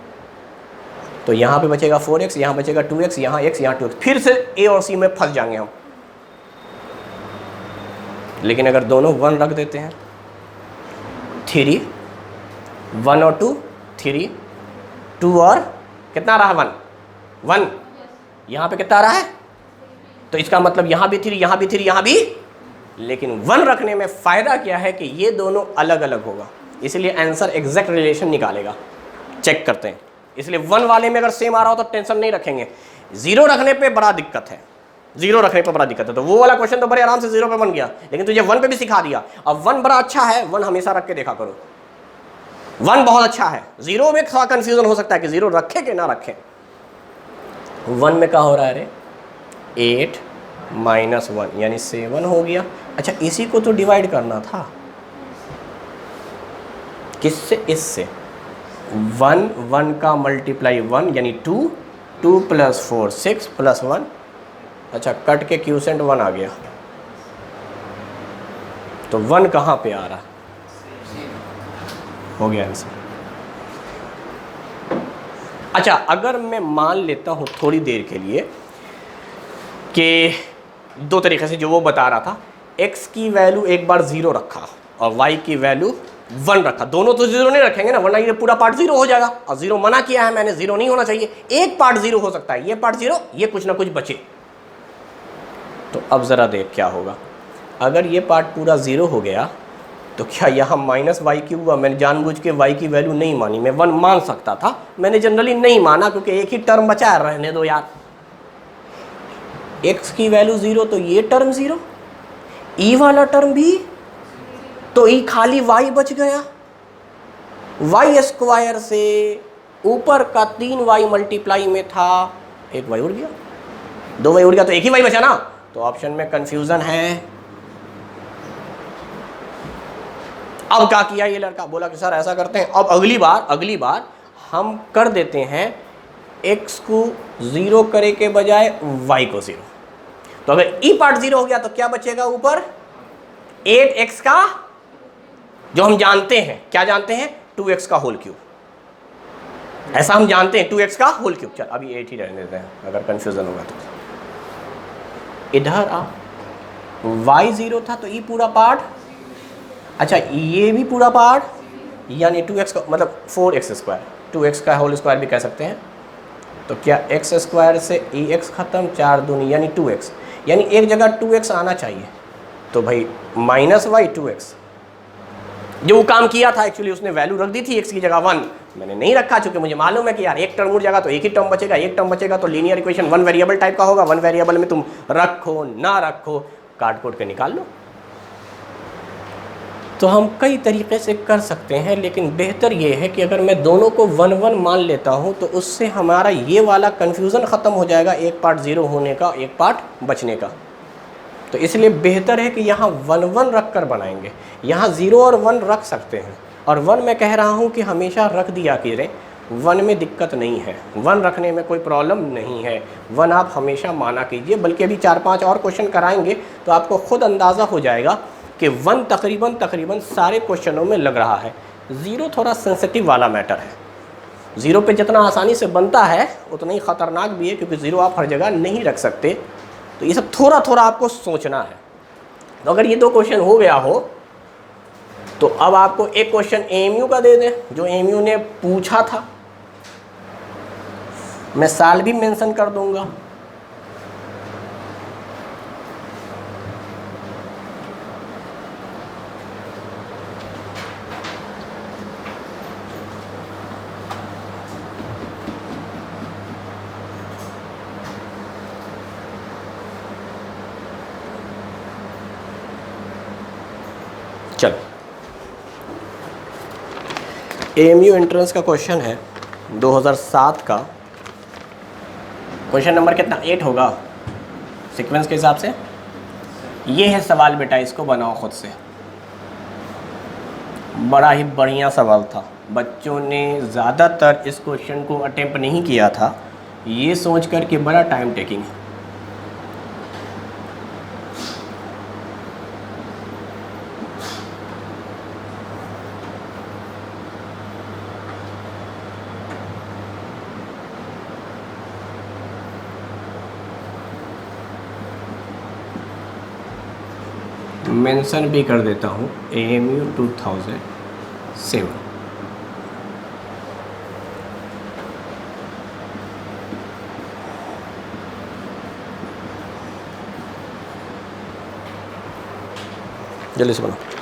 तो यहाँ पे बचेगा 4x, यहाँ बचेगा 2x, यहाँ x, यहाँ 2x, फिर से a और c में फंस जाएंगे हम। लेकिन अगर दोनों 1 रख देते हैं, 3, 1 और 2, 3, 2 और कितना रहा 1, यहाँ पे कितना आ रहा है, तो इसका मतलब यहाँ भी 3, यहाँ भी 3, यहाँ भी, लेकिन 1 रखने में फ़ायदा क्या है कि ये दोनों अलग अलग होगा, इसलिए आंसर एग्जैक्ट रिलेशन निकालेगा। चेक करते हैं, इसलिए 1 वाले में अगर सेम आ रहा हो तो टेंशन नहीं रखेंगे, 0 रखने पे बड़ा दिक्कत है, 0 रखने पे बड़ा दिक्कत है। तो वो वाला क्वेश्चन तो बड़े आराम से 0 पे बन गया, लेकिन तुझे 1 पे भी सिखा दिया। अब 1 बड़ा अच्छा है, 1 हमेशा रख के देखा करो, 1 बहुत अच्छा है। 0 में थोड़ा कन्फ्यूजन हो सकता है कि 0 रखे कि ना रखे। 1 में क्या हो रहा है रे, 8 -1 यानी 7 हो गया। अच्छा इसी को तो डिवाइड करना था, किससे? इससे 1 का मल्टीप्लाई 1 यानी 2, 2 + 4 6 + 1, अच्छा कट के क्यूसेंट 1 आ गया, तो 1 कहाँ पे आ रहा है, हो गया आंसर। अच्छा अगर मैं मान लेता हूँ थोड़ी देर के लिए कि 2 तरीके से जो वो बता रहा था, x की वैल्यू एक बार 0 रखा और y की वैल्यू 1 रखा, दोनों तो 0 नहीं रखेंगे ना, वरना ये पूरा पार्ट 0 हो जाएगा, और 0 मना किया है मैंने, 0 नहीं होना चाहिए, एक पार्ट 0 हो सकता है, ये पार्ट 0, ये कुछ ना कुछ बचे। तो अब ज़रा देख क्या होगा, अगर ये पार्ट पूरा 0 हो गया तो क्या यहाँ माइनस वाई क्यूब हुआ? मैंने जानबूझ के वाई की वैल्यू नहीं मानी, मैं 1 मान सकता था, मैंने जनरली नहीं माना क्योंकि एक ही टर्म बचा है, रहने दो यार। x की वैल्यू 0 तो ये टर्म 0, e वाला टर्म भी, तो e खाली y बच गया। y स्क्वायर से ऊपर का 3y मल्टीप्लाई में था, एक y उड़ गया, 2y उड़ गया, तो एक ही y बचा ना। तो ऑप्शन में कंफ्यूजन है। अब क्या किया ये लड़का? बोला कि सर ऐसा करते हैं, अब अगली बार हम कर देते हैं x को 0 करे के बजाय y को 0। तो अगर e पार्ट 0 हो गया तो क्या बचेगा ऊपर? 8x का, जो हम जानते हैं, क्या जानते हैं? 2x का होल क्यूब। ऐसा हम जानते हैं 2x का होल क्यूब। चल अभी 8 ही रहने देते हैं, अगर कंफ्यूजन होगा तो। इधर आ, y 0 था तो e पूरा पार्ट, अच्छा ये भी पूरा पार्ट, यानी 2x का मतलब 4x स्क्वायर, 2x का होल स्क्वायर भी कह सकते हैं। तो क्या x स्क्वायर से ex खत्म, 4 दूनी यानी 2x, यानी एक जगह 2x आना चाहिए। तो भाई माइनस वाई 2x, जो वो काम किया था एक्चुअली उसने वैल्यू रख दी थी x की जगह 1, मैंने नहीं रखा क्योंकि मुझे मालूम है कि यार एक टर्म उड़ जाएगा तो एक ही टर्म बचेगा, एक टर्म बचेगा तो लीनियर इक्वेशन 1 वेरिएबल टाइप का होगा, 1 वेरिएबल में तुम रखो ना रखो काट कोट के निकाल लो। तो हम कई तरीके से कर सकते हैं, लेकिन बेहतर ये है कि अगर मैं दोनों को 1-1 मान लेता हूँ तो उससे हमारा ये वाला कन्फ्यूज़न ख़त्म हो जाएगा, एक पार्ट 0 होने का, एक पार्ट बचने का। तो इसलिए बेहतर है कि यहाँ 1-1 रख कर बनाएंगे। यहाँ 0 और 1 रख सकते हैं, और 1 मैं कह रहा हूँ कि हमेशा रख दिया कीजिए, 1 में दिक्कत नहीं है, 1 रखने में कोई प्रॉब्लम नहीं है, 1 आप हमेशा माना कीजिए। बल्कि अभी 4-5 और क्वेश्चन कराएंगे तो आपको खुद अंदाज़ा हो जाएगा कि 1 तकरीबन सारे क्वेश्चनों में लग रहा है। 0 थोड़ा सेंसिटिव वाला मैटर है, 0 पे जितना आसानी से बनता है उतना ही ख़तरनाक भी है, क्योंकि 0 आप हर जगह नहीं रख सकते। तो ये सब थोड़ा थोड़ा आपको सोचना है। तो अगर ये 2 क्वेश्चन हो गया हो तो अब आपको एक क्वेश्चन AMU का दे दें, जो AMU ने पूछा था, मैं साल भी मेंशन कर दूंगा। चलो, AMU एंट्रेंस का क्वेश्चन है 2007 का, क्वेश्चन नंबर कितना 8 होगा सीक्वेंस के हिसाब से। ये है सवाल बेटा, इसको बनाओ खुद से। बड़ा ही बढ़िया सवाल था, बच्चों ने ज़्यादातर इस क्वेश्चन को अटेम्प्ट नहीं किया था, ये सोच कर कि बड़ा टाइम टेकिंग है। मेंशन भी कर देता हूँ AMU 2007। जल्दी से बनाओ।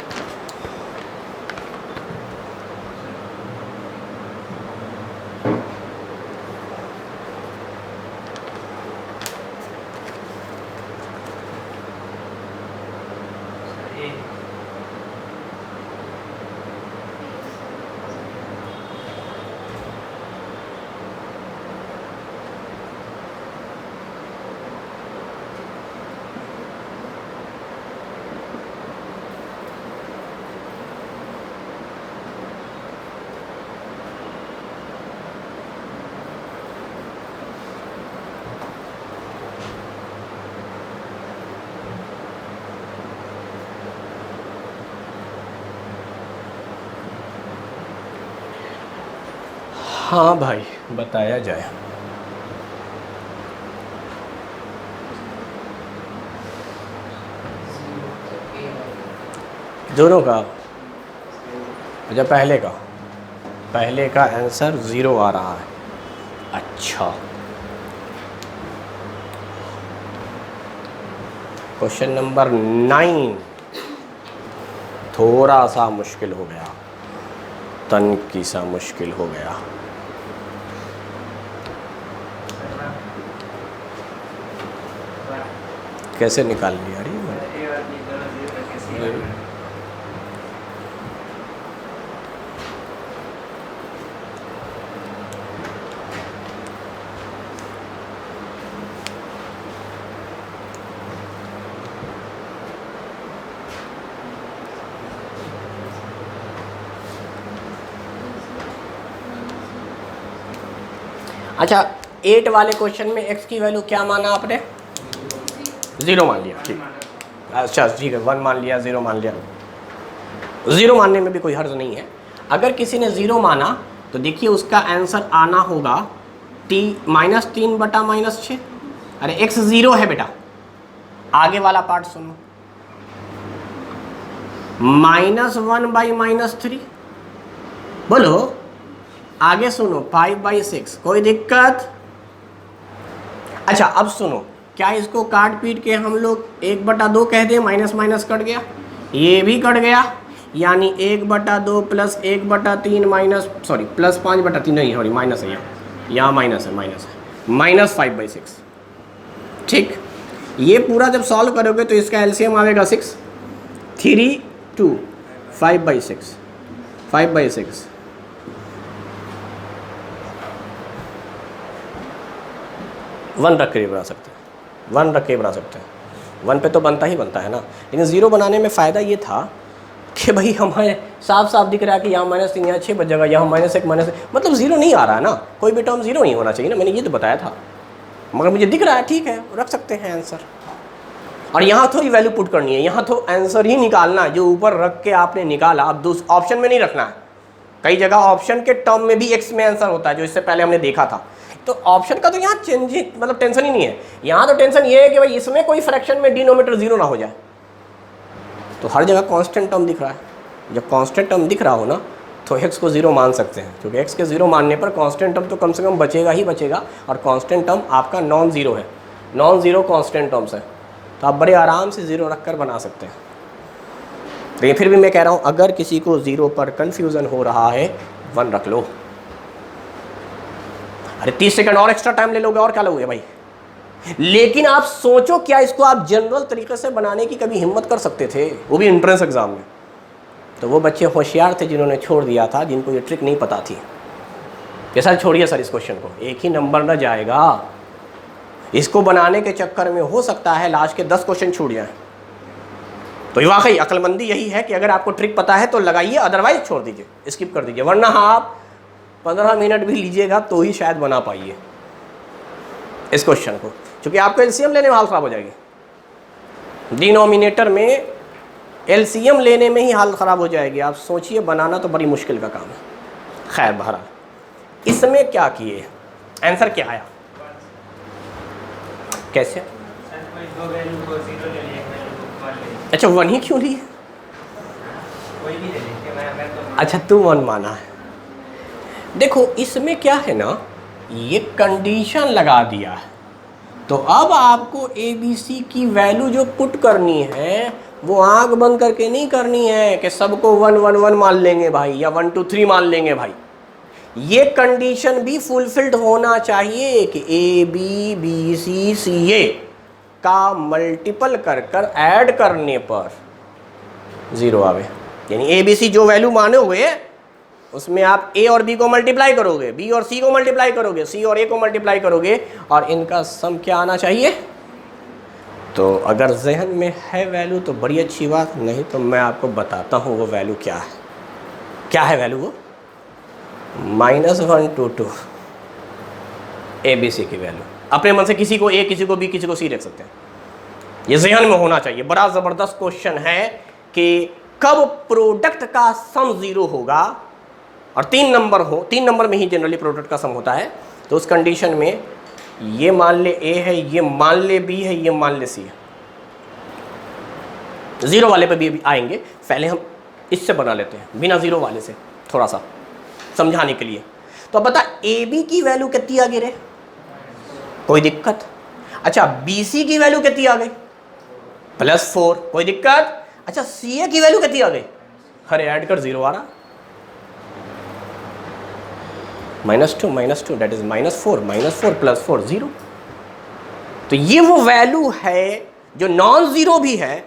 हाँ भाई, बताया जाए। दोनों का, अच्छा पहले का आंसर 0 आ रहा है। अच्छा, क्वेश्चन नंबर 9, थोड़ा सा मुश्किल हो गया, तनकी सा मुश्किल हो गया। कैसे निकाल लिया अरे? अच्छा 8 वाले क्वेश्चन में x की वैल्यू क्या माना आपने? 0 मान लिया, ठीक। अच्छा ठीक है, 1 मान लिया, 0 मान लिया। 0 मानने में भी कोई हर्ज नहीं है। अगर किसी ने 0 माना तो देखिए उसका आंसर आना होगा -3 बटा -6। अरे x 0 है बेटा, आगे वाला पार्ट सुनो, -1 / -3। बोलो आगे सुनो, 5/6। कोई दिक्कत? अच्छा अब सुनो, क्या इसको काट पीट के हम लोग 1/2 कह दें? माइनस माइनस कट गया, ये भी कट गया, यानी 1/2 + 1/3 माइनस सॉरी +5/3 नहीं, सॉरी माइनस है, यहाँ माइनस है, -5/6। ठीक, ये पूरा जब सॉल्व करोगे तो इसका एलसीएम आएगा 6, 3 2 5/6 5/6। वन रख के बना सकते हैं, 1 रख के बना सकते हैं। 1 पे तो बनता ही बनता है ना। लेकिन 0 बनाने में फ़ायदा ये था कि भाई हमें साफ साफ दिख रहा है कि यहाँ -3, यहाँ 6 बच जाएगा, यहाँ -1 मतलब 0 नहीं आ रहा है ना, कोई भी टर्म 0 नहीं होना चाहिए ना, मैंने ये तो बताया था। मगर मुझे दिख रहा है, ठीक है, रख सकते हैं आंसर। और यहाँ थोड़ी वैल्यू पुट करनी है, यहाँ तो आंसर ही निकालना है, जो ऊपर रख के आपने निकाला। अब ऑप्शन में नहीं रखना है। कई जगह ऑप्शन के टर्म में भी x में आंसर होता है, जो इससे पहले हमने देखा था। तो ऑप्शन का तो यहाँ चेंज मतलब टेंशन ही नहीं है। यहाँ तो टेंशन ये है कि भाई इसमें कोई फ्रैक्शन में डिनोमिनेटर 0 ना हो जाए। तो हर जगह कांस्टेंट टर्म दिख रहा है, जब कांस्टेंट टर्म दिख रहा हो ना तो x को 0 मान सकते हैं, क्योंकि x के 0 मानने पर कांस्टेंट टर्म तो कम से कम बचेगा ही बचेगा। और कांस्टेंट टर्म आपका नॉन ज़ीरो है, नॉन ज़ीरो कांस्टेंट टर्म्स है, तो आप बड़े आराम से 0 रख कर बना सकते हैं। लेकिन फिर भी मैं कह रहा हूँ, अगर किसी को 0 पर कन्फ्यूज़न हो रहा है, 1 रख लो। अरे 30 सेकंड और एक्स्ट्रा टाइम ले लोगे, और क्या लोगे भाई। लेकिन आप सोचो, क्या इसको आप जनरल तरीके से बनाने की कभी हिम्मत कर सकते थे, वो भी एंट्रेंस एग्जाम में? तो वो बच्चे होशियार थे जिन्होंने छोड़ दिया था, जिनको ये ट्रिक नहीं पता थी। ये सर छोड़िए सर इस क्वेश्चन को, एक ही नंबर न जाएगा। इसको बनाने के चक्कर में हो सकता है लास्ट के 10 क्वेश्चन छूट जाए। तो वाकई अक्लमंदी यही है कि अगर आपको ट्रिक पता है तो लगाइए, अदरवाइज छोड़ दीजिए, स्किप कर दीजिए। वरना आप 15 मिनट भी लीजिएगा तो ही शायद बना पाइए इस क्वेश्चन को, क्योंकि आपको एलसीएम लेने में हाल ख़राब हो जाएगी। डिनोमिनेटर में एलसीएम लेने में ही हाल ख़राब हो जाएगी। आप सोचिए, बनाना तो बड़ी मुश्किल का काम है। खैर बहरहाल, इसमें क्या किए, आंसर क्या आया, कैसे? अच्छा 1 ही क्यों लिए? अच्छा तू 1 माना है। देखो इसमें क्या है ना, ये कंडीशन लगा दिया है, तो अब आपको ABC की वैल्यू जो पुट करनी है वो आंख बंद करके नहीं करनी है कि सबको 1 1 1 मान लेंगे भाई, या 1 2 3 मान लेंगे भाई। ये कंडीशन भी फुलफिल्ड होना चाहिए कि ABBCCA का मल्टीपल कर कर ऐड करने पर 0 आवे। यानी ABC जो वैल्यू माने हुए उसमें आप A और B को मल्टीप्लाई करोगे, B और C को मल्टीप्लाई करोगे, C और A को मल्टीप्लाई करोगे, और इनका सम क्या आना चाहिए। तो अगर जहन में है वैल्यू तो बड़ी अच्छी बात, नहीं तो मैं आपको बताता हूँ वो वैल्यू क्या है। क्या है वैल्यू वो? -1 2 2 ABC की वैल्यू। अपने मन से किसी को A, किसी को B, किसी को C रख सकते हैं। ये जहन में होना चाहिए। बड़ा ज़बरदस्त क्वेश्चन है कि कब प्रोडक्ट का सम 0 होगा, और 3 नंबर हो, 3 नंबर में ही जनरली प्रोडक्ट का सम होता है। तो उस कंडीशन में ये मान ले A है, ये मान ले B है, ये मान ले C है। 0 वाले पे भी आएंगे, पहले हम इससे बना लेते हैं बिना 0 वाले से, थोड़ा सा समझाने के लिए। तो अब बता AB की वैल्यू कितनी आ गई रे? कोई दिक्कत? अच्छा BC की वैल्यू कितनी आ गई? +4, कोई दिक्कत? अच्छा CA की वैल्यू कितनी आ गई? अरे ऐड कर, 0 आ रहा, -2 दैट इज -4 प्लस 4 0। तो ये वो वैल्यू है जो नॉन जीरो भी है,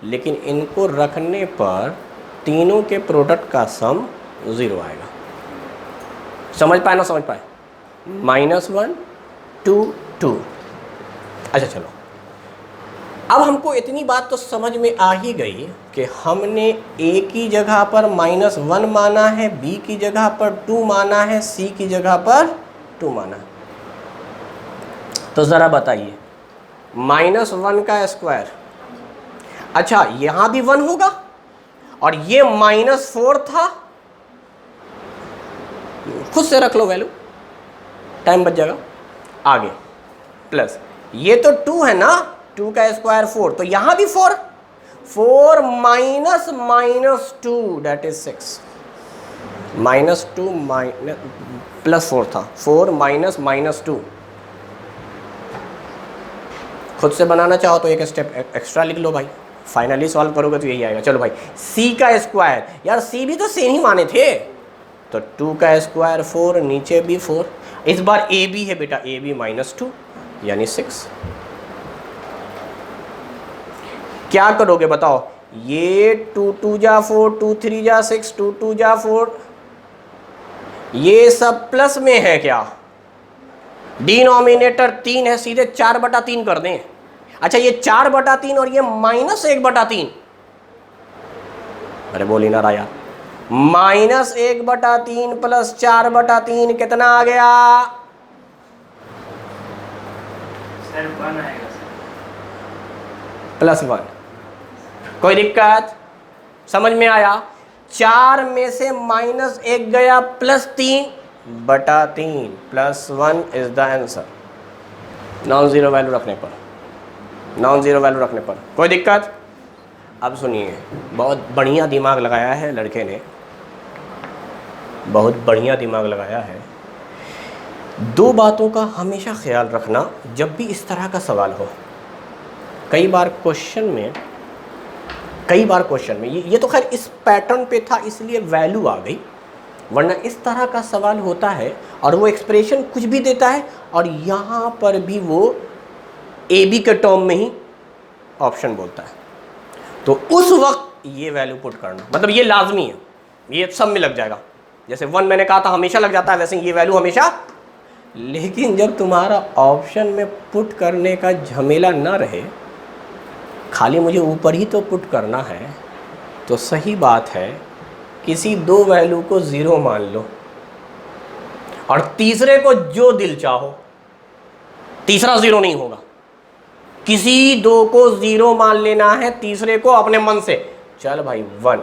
लेकिन इनको रखने पर तीनों के प्रोडक्ट का सम 0 आएगा। समझ पाए ना समझ पाए? -1 2 2। अच्छा चलो, अब हमको इतनी बात तो समझ में आ ही गई कि हमने A की जगह पर -1 माना है, B की जगह पर 2 माना है, C की जगह पर 2 माना है। तो ज़रा बताइए, -1 का स्क्वायर, अच्छा यहाँ भी 1 होगा, और ये -4 था, खुद से रख लो वैल्यू, टाइम बच जाएगा। आगे प्लस ये तो 2 है ना, 2 का स्क्वायर 4, तो यहां भी 4 -2 दैट इज 6, -2 प्लस 4 था, 4 -2। खुद से बनाना चाहो तो एक स्टेप एक्स्ट्रा लिख लो भाई, फाइनली सॉल्व करोगे तो यही आएगा। चलो भाई, C का स्क्वायर, यार C भी तो सेम ही माने थे, तो 2 का स्क्वायर 4, नीचे भी 4, इस बार A भी है बेटा, A भी -2 यानी 6। क्या करोगे बताओ, ये 2 2 जा 4, 2 3 जा 6, 2 2 जा 4, ये सब प्लस में है क्या? डिनोमिनेटर 3 है, सीधे 4/3 कर दें। अच्छा ये 4/3 और ये -1/3, अरे बोली ना रहा यार, -1/3 प्लस 4/3 कितना आ गया? सर 1 आएगा सर। +1। कोई दिक्कत? समझ में आया? 4 में से -1 गया, +3/3, +1 is the answer. Non zero value रखने पर, नॉन जीरो वैल्यू रखने पर कोई दिक्कत? अब सुनिए, बहुत बढ़िया दिमाग लगाया है लड़के ने, बहुत बढ़िया दिमाग लगाया है। 2 बातों का हमेशा ख्याल रखना जब भी इस तरह का सवाल हो। कई बार क्वेश्चन में ये तो खैर इस पैटर्न पे था इसलिए वैल्यू आ गई, वरना इस तरह का सवाल होता है और वो एक्सप्रेशन कुछ भी देता है और यहाँ पर भी वो AB के टर्म में ही ऑप्शन बोलता है, तो उस वक्त ये वैल्यू पुट करना, मतलब ये लाजमी है, ये सब में लग जाएगा। जैसे 1 मैंने कहा था हमेशा लग जाता है, वैसे ये वैल्यू हमेशा। लेकिन जब तुम्हारा ऑप्शन में पुट करने का झमेला ना रहे, खाली मुझे ऊपर ही तो पुट करना है, तो सही बात है किसी 2 वैल्यू को 0 मान लो और तीसरे को जो दिल चाहो, तीसरा 0 नहीं होगा, किसी 2 को 0 मान लेना है, तीसरे को अपने मन से, चल भाई 1,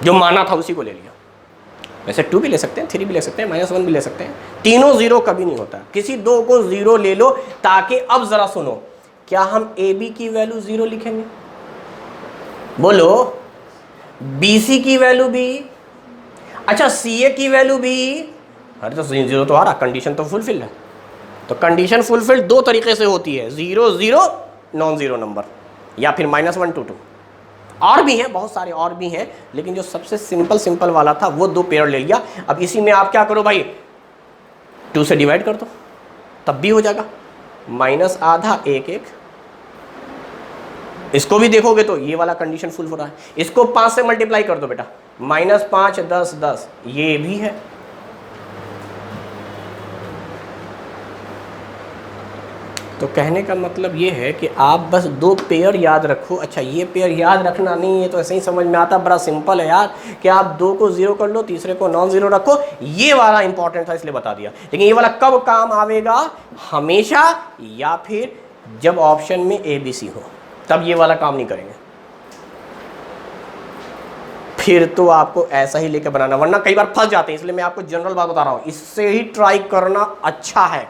जो माना था उसी को ले लिया। वैसे 2 भी ले सकते हैं, 3 भी ले सकते हैं, -1 भी ले सकते हैं, तीनों 0 कभी नहीं होता। किसी 2 को 0 ले लो, ताकि अब जरा सुनो, क्या हम AB की वैल्यू 0 लिखेंगे? बोलो, BC की वैल्यू भी, अच्छा CA की वैल्यू भी, अरे तो 0 तो आ रहा, कंडीशन तो फुलफिल है। तो कंडीशन फुलफिल 2 तरीके से होती है, 0 0 नॉन जीरो नंबर, या फिर -1 2 2। और भी हैं, बहुत सारे और भी हैं, लेकिन जो सबसे सिंपल वाला था वो 2 पेयर ले लिया। अब इसी में आप क्या करो भाई, 2 से डिवाइड कर दो, तब भी हो जाएगा, -½ 1 1। इसको भी देखोगे तो ये वाला कंडीशन फुल हो रहा है। इसको 5 से मल्टीप्लाई कर दो बेटा, -5 10 10, ये भी है। तो कहने का मतलब ये है कि आप बस 2 पेयर याद रखो। अच्छा ये पेयर याद रखना नहीं है तो ऐसे ही समझ में आता, बड़ा सिंपल है यार, कि आप 2 को 0 कर लो, तीसरे को नॉन जीरो रखो। ये वाला इंपॉर्टेंट था इसलिए बता दिया। लेकिन ये वाला कब काम आवेगा? हमेशा, या फिर जब ऑप्शन में ABC हो, तब ये वाला काम नहीं करेंगे। फिर तो आपको ऐसा ही लेकर बनाना, वरना कई बार फंस जाते हैं। इसलिए मैं आपको जनरल बात बता रहा हूँ, इससे ही ट्राई करना अच्छा है।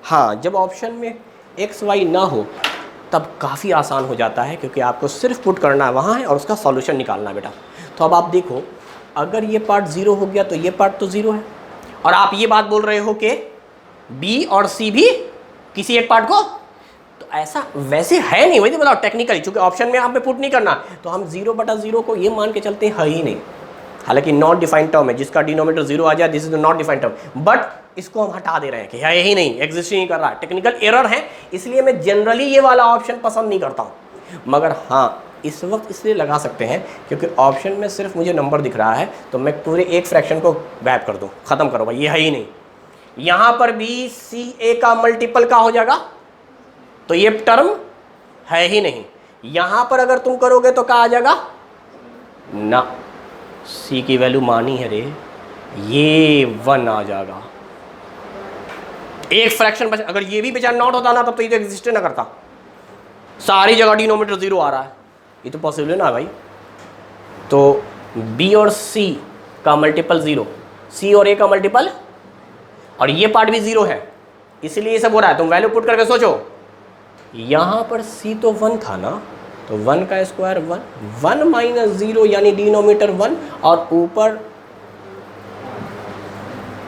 हाँ, जब ऑप्शन में x y ना हो तब काफ़ी आसान हो जाता है, क्योंकि आपको सिर्फ पुट करना है वहाँ है और उसका सॉल्यूशन निकालना है बेटा। तो अब आप देखो, अगर ये पार्ट 0 हो गया तो ये पार्ट तो 0 है, और आप ये बात बोल रहे हो कि B और C भी किसी एक पार्ट को, तो ऐसा वैसे है नहीं, वही तो बताओ टेक्निकली, चूंकि ऑप्शन में हमें पुट नहीं करना, तो हम 0/0 को ये मान के चलते हैं है ही नहीं। हालांकि नॉट डिफाइंड टर्म है, जिसका डिनोमिनेटर 0 आ जाए, this is the not defined term, but इसको हम हटा दे रहे हैं कि है ही नहीं, एग्जिस्ट ही नहीं कर रहा है, टेक्निकल एरर है, इसलिए मैं जनरली ये वाला ऑप्शन पसंद नहीं करता हूँ। मगर हाँ, इस वक्त इसलिए लगा सकते हैं क्योंकि ऑप्शन में सिर्फ मुझे नंबर दिख रहा है, तो मैं पूरे एक फ्रैक्शन को गैप कर दूँ, खत्म करो भाई, ये है ही नहीं। यहाँ पर भी सी ए का मल्टीपल का हो जाएगा, तो ये टर्म है ही नहीं। यहाँ पर अगर तुम करोगे तो क्या आ जाएगा ना, सी की वैल्यू मानी है रे, ये 1 आ जाएगा। एक फ्रैक्शन बचा, अगर ये भी बेचारा नॉट होता ना तब तो ये तो एग्जिस्ट ना करता, सारी जगह डिनोमिनेटर 0 आ रहा है, ये तो पॉसिबल है ना भाई। तो बी और सी का मल्टीपल 0, सी और ए का मल्टीपल, और ये पार्ट भी 0 है, इसलिए ये सब हो रहा है। तुम वैल्यू पुट करके सोचो, यहाँ पर सी तो 1 था ना, तो 1 का स्क्वायर 1, 1 माइनस 0 यानी डिनोमिनेटर 1, और ऊपर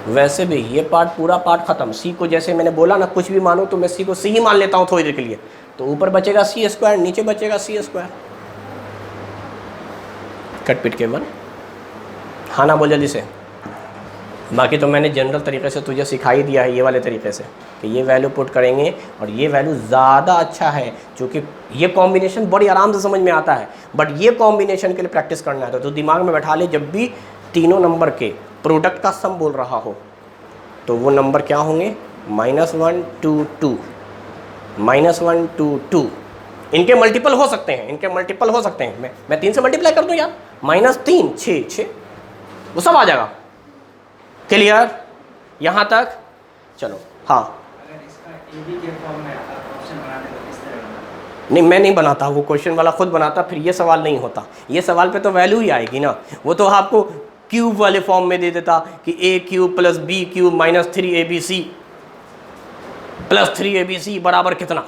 वैसे भी ये पार्ट पूरा पार्ट खत्म। सी को जैसे मैंने बोला ना, कुछ भी मानो तो मैं सी को सी ही मान लेता हूँ थोड़ी देर के लिए, तो ऊपर बचेगा सी स्क्वायर, नीचे बचेगा सी स्क्वायर, कट पिट के 1। हाँ ना बोल जल्दी से। बाकी तो मैंने जनरल तरीके से तुझे सिखा ही दिया है, ये वाले तरीके से कि ये वैल्यू पुट करेंगे और ये वैल्यू ज़्यादा अच्छा है, क्योंकि ये कॉम्बिनेशन बड़ी आराम से समझ में आता है, बट ये कॉम्बिनेशन के लिए प्रैक्टिस करना है। तो दिमाग में बैठा ले, जब भी तीनों नंबर के प्रोडक्ट का सम बोल रहा हो तो वो नंबर क्या होंगे, -1 2 2, -1 2 2। इनके मल्टीपल हो सकते हैं, इनके मल्टीपल हो सकते हैं। मैं 3 से मल्टीप्लाई कर दूँ यार, -3 6 6, वो सब आ जाएगा। क्लियर यहाँ तक? चलो हाँ। अगर इसका ए बी के फॉर्म में ऑप्शन बनाने तो किस तरह बनाना? नहीं मैं नहीं बनाता, वो क्वेश्चन वाला खुद बनाता, फिर ये सवाल नहीं होता। ये सवाल पे तो वैल्यू ही आएगी ना, वो तो आपको क्यूब वाले फॉर्म में दे देता कि a³ + b³ - 3abc + 3abc बराबर कितना।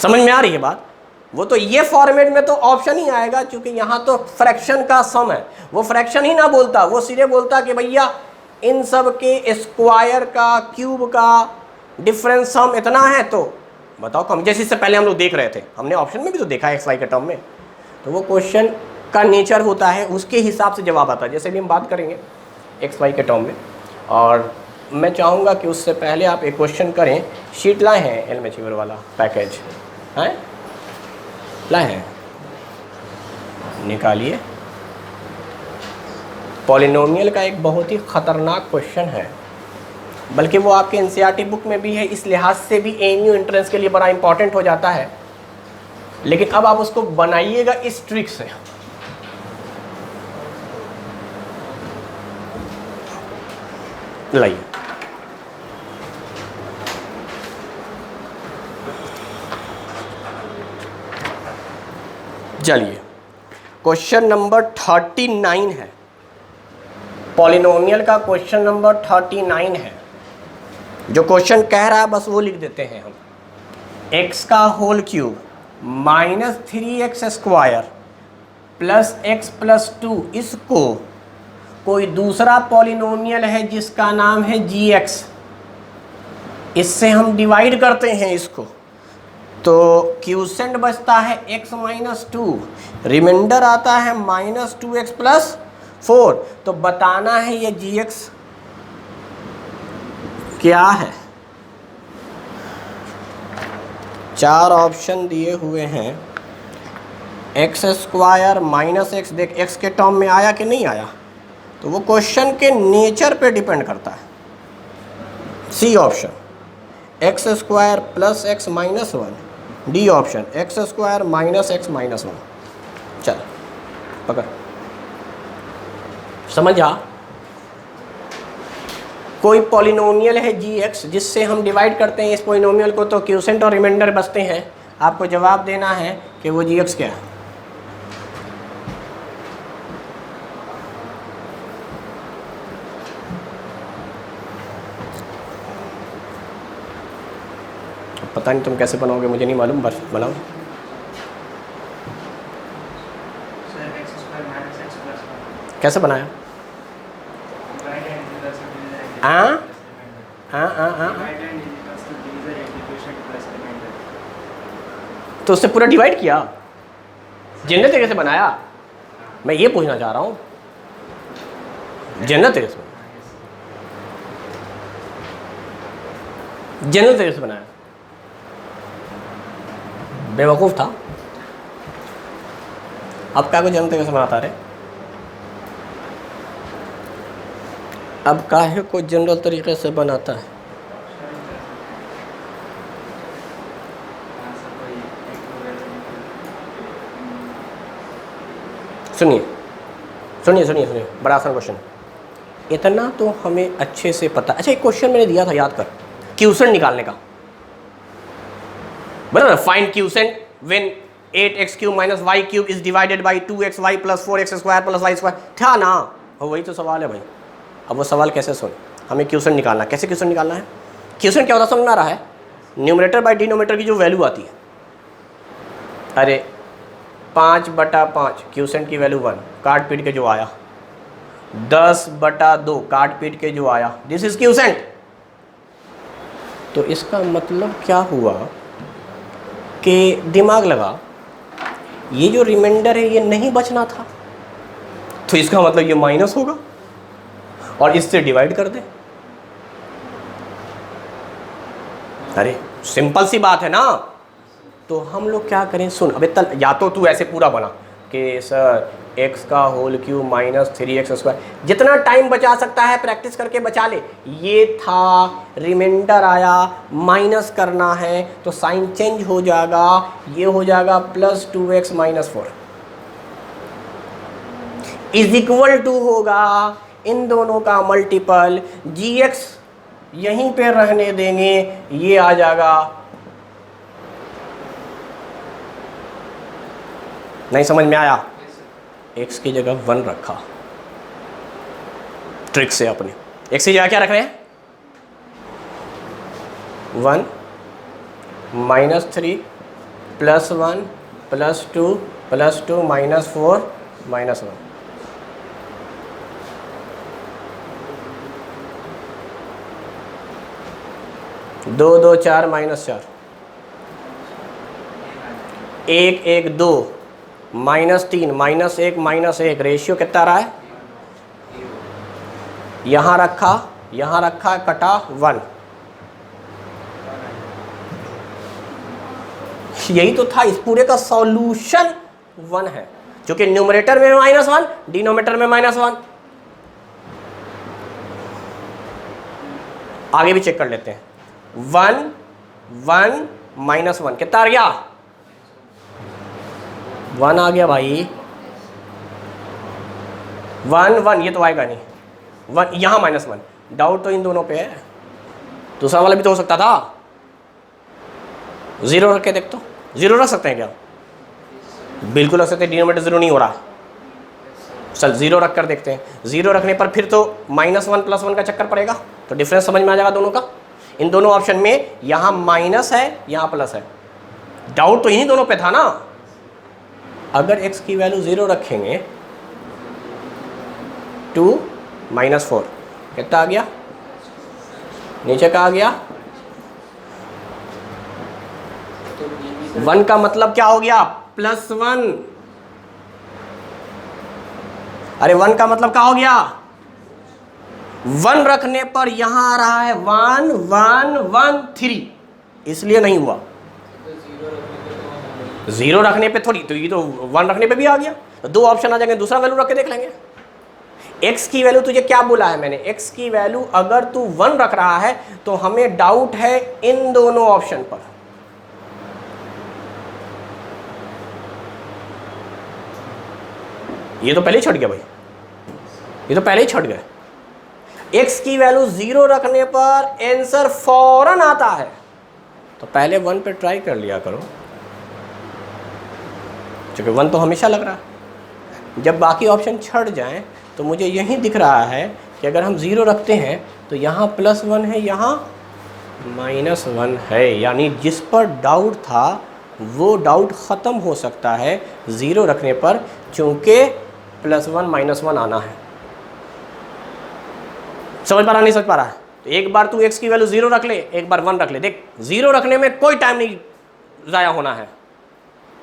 समझ में आ रही है बात? वो तो ये फॉर्मेट में तो ऑप्शन ही आएगा, क्योंकि यहाँ तो फ्रैक्शन का सम है। वो फ्रैक्शन ही ना बोलता, वो सीधे बोलता कि भैया इन सब के स्क्वायर का, क्यूब का डिफरेंस सम इतना है, तो बताओ कम। जैसे इससे पहले हम लोग देख रहे थे, हमने ऑप्शन में भी तो देखा है एक्स वाई के टर्म में, तो वो क्वेश्चन का नेचर होता है, उसके हिसाब से जवाब आता है। जैसे भी हम बात करेंगे एक्स वाई के टर्म में, और मैं चाहूँगा कि उससे पहले आप एक क्वेश्चन करें। शीट लाए हैं एलमेचीवर वाला पैकेज हैं, लाए हैं, निकालिए। पॉलिनोमियल का एक बहुत ही ख़तरनाक क्वेश्चन है, बल्कि वो आपके एनसीईआरटी बुक में भी है, इस लिहाज से भी एएमयू एंट्रेंस के लिए बड़ा इंपॉर्टेंट हो जाता है। लेकिन अब आप उसको बनाइएगा इस ट्रिक से। लाइए, चलिए क्वेश्चन नंबर 39 है, पॉलिनोमियल का क्वेश्चन नंबर 39 है। जो क्वेश्चन कह रहा है बस वो लिख देते हैं हम। x का होल क्यूब -3x² + x + 2, इसको कोई दूसरा पॉलिनोमियल है जिसका नाम है gx, इससे हम डिवाइड करते हैं इसको, तो क्यूसेंट बचता है x - 2, रिमाइंडर आता है -2x + 4। तो बताना है ये gx क्या है। 4 ऑप्शन दिए हुए हैं। x² - x, देख x के टर्म में आया कि नहीं आया, तो वो क्वेश्चन के नेचर पे डिपेंड करता है। C option x² + x - 1, D option x² - x - 1। चल पकड़, समझ आ। कोई पॉलिनोमियल है gx जिससे हम डिवाइड करते हैं इस पॉलिनोमियल को, तो क्यूसेंट और रिमाइंडर बचते हैं। आपको जवाब देना है कि वो gx क्या है। पता नहीं तुम कैसे बनाओगे, मुझे नहीं मालूम, बस बनाओ। सर x² - x + 1 कैसे बनाया? Dividend equals to divisor, हाँ? Dividend equals to divisor execution plus तो उससे पूरा डिवाइड किया, जनरल तरीके से बनाया। मैं ये पूछना चाह रहा हूँ, जनरल तरीके से बनाया, जनरल तरीके से बनाया, बेवकूफ़ था। अब क्या को जनरल तरीके से बनाता रहे, अब काहे को जनरल तरीके से बनाता है। सुनिए सुनिए सुनिए सुनिए, बड़ा आसान क्वेश्चन। इतना तो हमें अच्छे से पता। अच्छा, एक क्वेश्चन मैंने दिया था, याद कर, क्यूसेंट निकालने का, बराबर ना। Find quotient when 8x³ - y³ is divided by 2xy + 4x² + y², था ना। और वही तो सवाल है भाई। अब वो सवाल कैसे सुन, हमें क्यूसेंट निकालना। कैसे क्यूसेंट निकालना है? क्यूसेंट क्या होता समझ में आ रहा है? न्यूमरेटर बाई डिनोमिनेटर की जो वैल्यू आती है, अरे 5/5 क्यूसेंट की वैल्यू 1, काट पीट के जो आया, 10/2 काट पीट के जो आया, दिस इज क्यूसेंट। तो इसका मतलब क्या हुआ कि दिमाग लगा, ये जो रिमाइंडर है ये नहीं बचना था, तो इसका मतलब ये माइनस होगा और इससे डिवाइड कर दे। अरे सिंपल सी बात है ना। तो हम लोग क्या करें, सुन अबे या तो तू ऐसे पूरा बना कि सर x³ - 3x², जितना टाइम बचा सकता है प्रैक्टिस करके बचा ले। ये था, रिमाइंडर आया, माइनस करना है तो साइन चेंज हो जाएगा, ये हो जाएगा +2x - 4 इज इक्वल टू होगा इन दोनों का मल्टीपल, gx यहीं पे रहने देंगे, ये आ जाएगा। नहीं समझ में आया? x की जगह 1 रखा ट्रिक से अपने। x की जगह क्या रख रहे हैं? 1 -3 +1 +2 +2 -4 -1। 2 2 4 -4, 1 1 2 -3 -1 -1, रेशियो कितना रहा है? यहाँ रखा कटा 1। यही तो था, इस पूरे का सॉल्यूशन 1 है, जो कि न्यूमरेटर में -1, डिनोमिनेटर में -1। आगे भी चेक कर लेते हैं। 1 1 -1 कितना आ गया? 1 आ गया भाई। 1 1 ये तो आएगा नहीं, 1 यहाँ -1। डाउट तो इन दोनों पे है, दूसरा वाला भी तो हो सकता था। 0 रख के देख, तो 0 रख सकते हैं क्या? बिल्कुल रख सकते हैं, डिनोमिनेटर 0 नहीं हो रहा है। चल 0 रख कर देखते हैं। 0 रखने पर फिर तो -1 + 1 का चक्कर पड़ेगा, तो डिफरेंस समझ में आ जाएगा दोनों का। इन दोनों ऑप्शन में यहाँ माइनस है, यहाँ प्लस है। डाउट तो इन्हीं दोनों पे था ना। अगर x की वैल्यू 0 रखेंगे, 2 -4 कितना आ गया? नीचे का आ गया 1 का मतलब क्या हो गया? +1। अरे 1 का मतलब क्या हो गया? 1 रखने पर यहां आ रहा है 1 1 1 3, इसलिए नहीं हुआ। 0 रखने पे थोड़ी, तो ये तो 1 रखने पे भी आ गया। तो 2 ऑप्शन आ जाएंगे, दूसरा वैल्यू रख के देख लेंगे। x की वैल्यू तुझे क्या बोला है मैंने? x की वैल्यू अगर तू 1 रख रहा है तो हमें डाउट है इन दोनों ऑप्शन पर। ये तो पहले ही छट गया भाई, ये तो पहले ही छट गए। x की वैल्यू 0 रखने पर आंसर फौरन आता है, तो पहले 1 पे ट्राई कर लिया करो, क्योंकि 1 तो हमेशा लग रहा है। जब बाकी ऑप्शन छट जाएं तो मुझे यही दिख रहा है कि अगर हम 0 रखते हैं तो यहाँ +1 है, यहाँ -1 है, यानी जिस पर डाउट था वो डाउट ख़त्म हो सकता है 0 रखने पर, चूँकि +1 -1 आना है। समझ पा रहा नहीं समझ पा रहा है? तो एक बार तू x की वैल्यू 0 रख ले, एक बार 1 रख ले। देख 0 रखने में कोई टाइम नहीं ज़ाया होना है,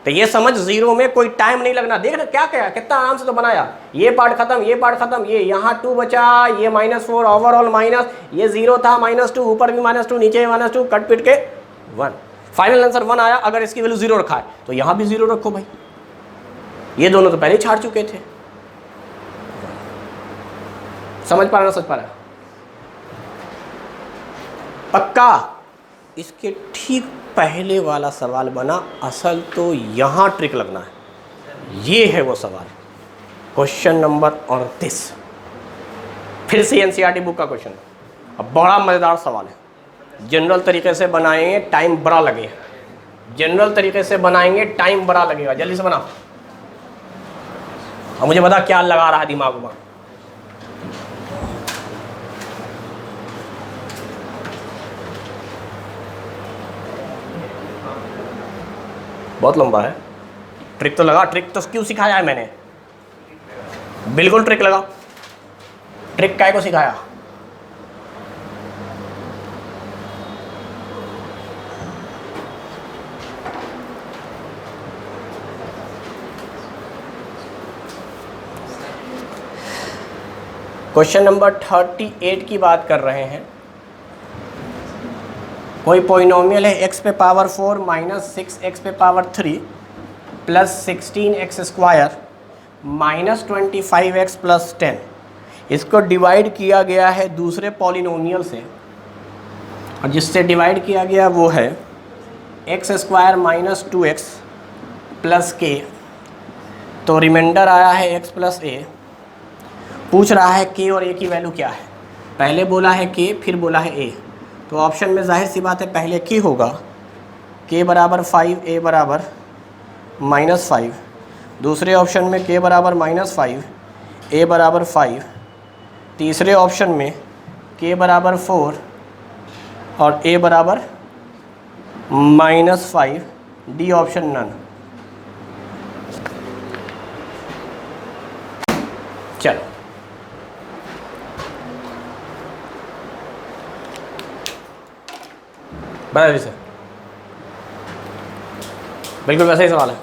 तो ये समझ जीरो में कोई टाइम नहीं लगना। देख रहे क्या क्या कितना आराम से तो बनाया, ये पार्ट खत्म, ये पार्ट खत्म, ये यहाँ 2 बचा, ये -4 ओवरऑल माइनस, ये 0 था -2, ऊपर भी -2 नीचे -2, कट पिट के 1, फाइनल आंसर 1 आया। अगर इसकी वैल्यू 0 रखा है तो यहाँ भी 0 रखो भाई, ये दोनों तो पहले ही छाड़ चुके थे। समझ पा रहा ना, समझ पा रहा पक्का। इसके ठीक पहले वाला सवाल बना, असल तो यहाँ ट्रिक लगना है। ये है वो सवाल, क्वेश्चन नंबर 29, फिर से एनसीईआरटी बुक का क्वेश्चन। अब बड़ा मज़ेदार सवाल है, जनरल तरीके से बनाएंगे टाइम बड़ा लगेगा, जनरल तरीके से बनाएंगे टाइम बड़ा लगेगा। जल्दी से बनाओ, अब मुझे बता क्या लगा रहा है दिमाग में। बहुत लंबा है, ट्रिक तो लगा, ट्रिक तो क्यों सिखाया है मैंने, बिल्कुल ट्रिक लगा। ट्रिक काय को सिखाया? क्वेश्चन नंबर 38 की बात कर रहे हैं। कोई पॉलिनोमियल है x पे पावर 4 माइनस 6x पे power 3 plus 16x square minus 25x plus 10। इसको डिवाइड किया गया है दूसरे पॉलिनोमियल से, और जिससे डिवाइड किया गया वो है x square minus 2x plus k। तो रिमाइंडर आया है x प्लस a। पूछ रहा है k और a की वैल्यू क्या है। पहले बोला है k, फिर बोला है a, तो ऑप्शन में जाहिर सी बात है पहले k होगा, k बराबर 5, a बराबर -5। दूसरे ऑप्शन में k बराबर -5, a बराबर 5। तीसरे ऑप्शन में k बराबर 4 और a बराबर -5, डी ऑप्शन नन। चलो बता सर, बिल्कुल वैसा ही सवाल है।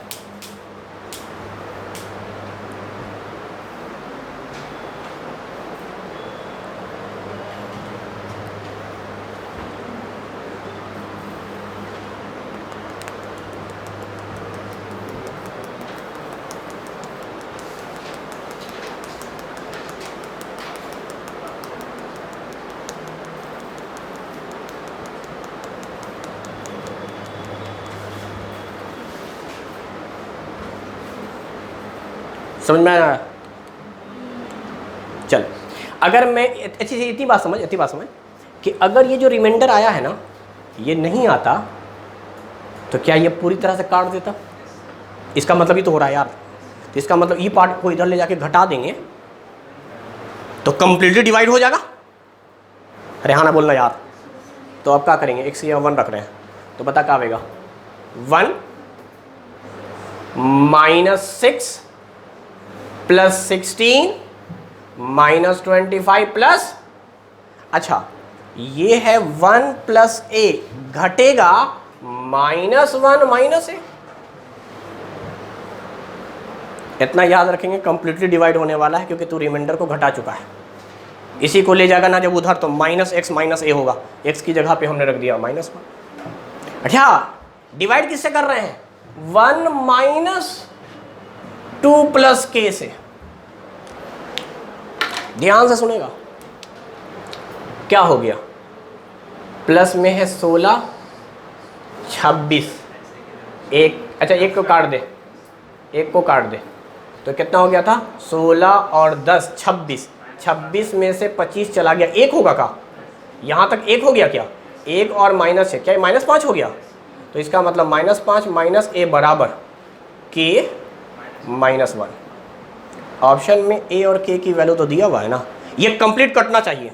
समझ में आया? चल, अगर मैं अच्छी से इतनी बात समझ कि अगर ये जो रिमाइंडर आया है ना, ये नहीं आता तो क्या ये पूरी तरह से काट देता? इसका मतलब ही तो हो रहा है यार। तो इसका मतलब ई पार्ट को इधर ले जाके घटा देंगे तो कंप्लीटली डिवाइड हो जाएगा। अरे हाँ ना बोलना यार। तो अब क्या करेंगे, x या 1 रख रहे हैं, तो बता क्या आएगा, 1 -6 प्लस 16 माइनस 25 प्लस, अच्छा ये है 1 प्लस a घटेगा -1 माइनस a। इतना याद रखेंगे, कंप्लीटली डिवाइड होने वाला है क्योंकि तू रिमाइंडर को घटा चुका है। इसी को ले जाएगा ना जब उधर, तो -x माइनस a होगा, x की जगह पे हमने रख दिया -1। अच्छा डिवाइड किससे कर रहे हैं, 1 - 2 प्लस k से। ध्यान से सुनेगा, क्या हो गया, प्लस में है 16 26, एक, अच्छा एक को काट दे, एक को काट दे, तो कितना हो गया था, 16 और 10 26, 26 में से 25 चला गया, एक होगा का, यहाँ तक एक हो गया क्या, एक और माइनस है क्या, -5 हो गया। तो इसका मतलब -5 माइनस a बराबर k -1। ऑप्शन में a और k की वैल्यू तो दिया हुआ है ना, ये कंप्लीट कटना चाहिए।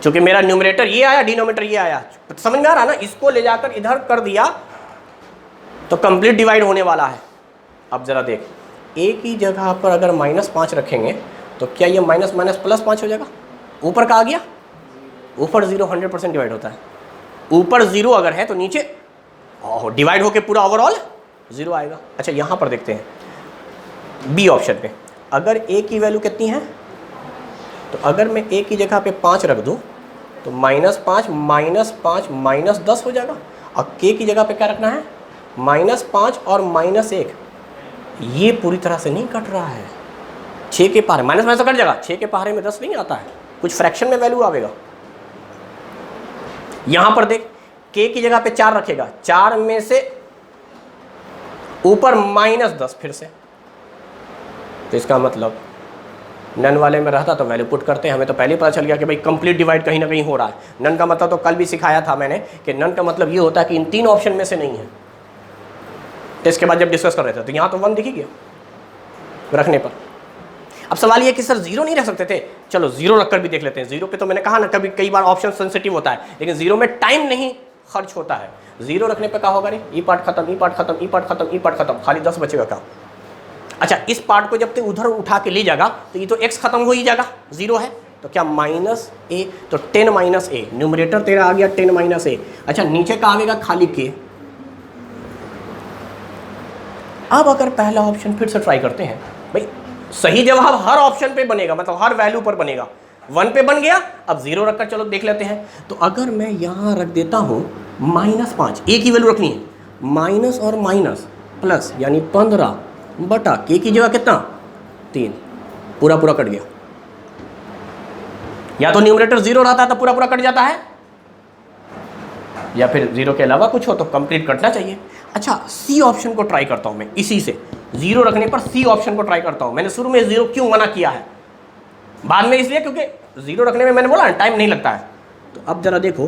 क्योंकि मेरा न्यूमरेटर ये आया, डिनोमिनेटर ये आया, समझ में आ रहा ना, इसको ले जाकर इधर कर दिया तो कंप्लीट डिवाइड होने वाला है। अब जरा देख, a की जगह पर अगर -5 रखेंगे तो क्या ये माइनस माइनस +5 हो जाएगा। ऊपर का आ गया, ऊपर 0 100% डिवाइड होता है, ऊपर 0 अगर है तो नीचे डिवाइड होके पूरा ओवरऑल 0 आएगा। अच्छा यहाँ पर देखते हैं बी ऑप्शन पे, अगर ए की वैल्यू कितनी है, तो अगर मैं ए की जगह पे 5 रख दूँ तो -5 -5 -10 हो जाएगा। और के की जगह पे क्या रखना है, -5 और -1। ये पूरी तरह से नहीं कट रहा है, 6 के पहाड़े माइनस माइनस कट जाएगा, 6 के पहाड़े में 10 नहीं आता है, कुछ फ्रैक्शन में वैल्यू आवेगा। यहाँ पर देख के की जगह पे 4 रखेगा, 4 में से ऊपर -10 फिर से, तो इसका मतलब नन वाले में रहता तो वैल्यू पुट करते हैं। हमें तो पहले पता चल गया कि भाई कंप्लीट डिवाइड कहीं ना कहीं हो रहा है। नन का मतलब तो कल भी सिखाया था मैंने कि नन का मतलब ये होता है कि इन 3 ऑप्शन में से नहीं है। टेस्ट के बाद जब डिस्कस कर रहे थे तो यहाँ तो 1 दिख ही गया रखने पर। अब सवाल ये कि सर 0 नहीं रख सकते थे, चलो 0 रखकर भी देख लेते हैं। 0 पे तो मैंने कहा ना कभी कई बार ऑप्शन सेंसिटिव होता है, लेकिन 0 में टाइम नहीं खर्च होता है। 0 रखने पे क्या होगा रे, ई पार्ट खत्म, ई पार्ट खत्म, ई पार्ट खत्म, ई पार्ट खत्म, खाली 10 बचेगा क्या। अच्छा इस पार्ट को जब तक उधर उठा के ले जाएगा तो ये तो x खत्म हो ही जाएगा, 0 है तो क्या -a, तो 10 - a, न्यूमरेटर तेरा आ गया 10 - a। अच्छा नीचे का आएगा खाली k। अब अगर पहला ऑप्शन फिर से ट्राई करते हैं, भाई सही जवाब हर ऑप्शन पे बनेगा, मतलब हर वैल्यू पर बनेगा। 1 पे बन गया, अब 0 रखकर चलो देख लेते हैं। तो अगर मैं यहाँ रख देता हूँ -5, a की वैल्यू रखनी है, माइनस और माइनस प्लस यानी 15 बटा के की जगह कितना 3, पूरा पूरा कट गया। या तो न्यूमरेटर 0 रहता है तो पूरा पूरा कट जाता है, या फिर 0 के अलावा कुछ हो तो कंप्लीट कटना चाहिए। अच्छा सी ऑप्शन को ट्राई करता हूं मैं, इसी से 0 रखने पर सी ऑप्शन को ट्राई करता हूं। मैंने शुरू में 0 क्यों मना किया है, बाद में इसलिए क्योंकि 0 रखने में मैंने बोला टाइम नहीं लगता है। तो अब जरा देखो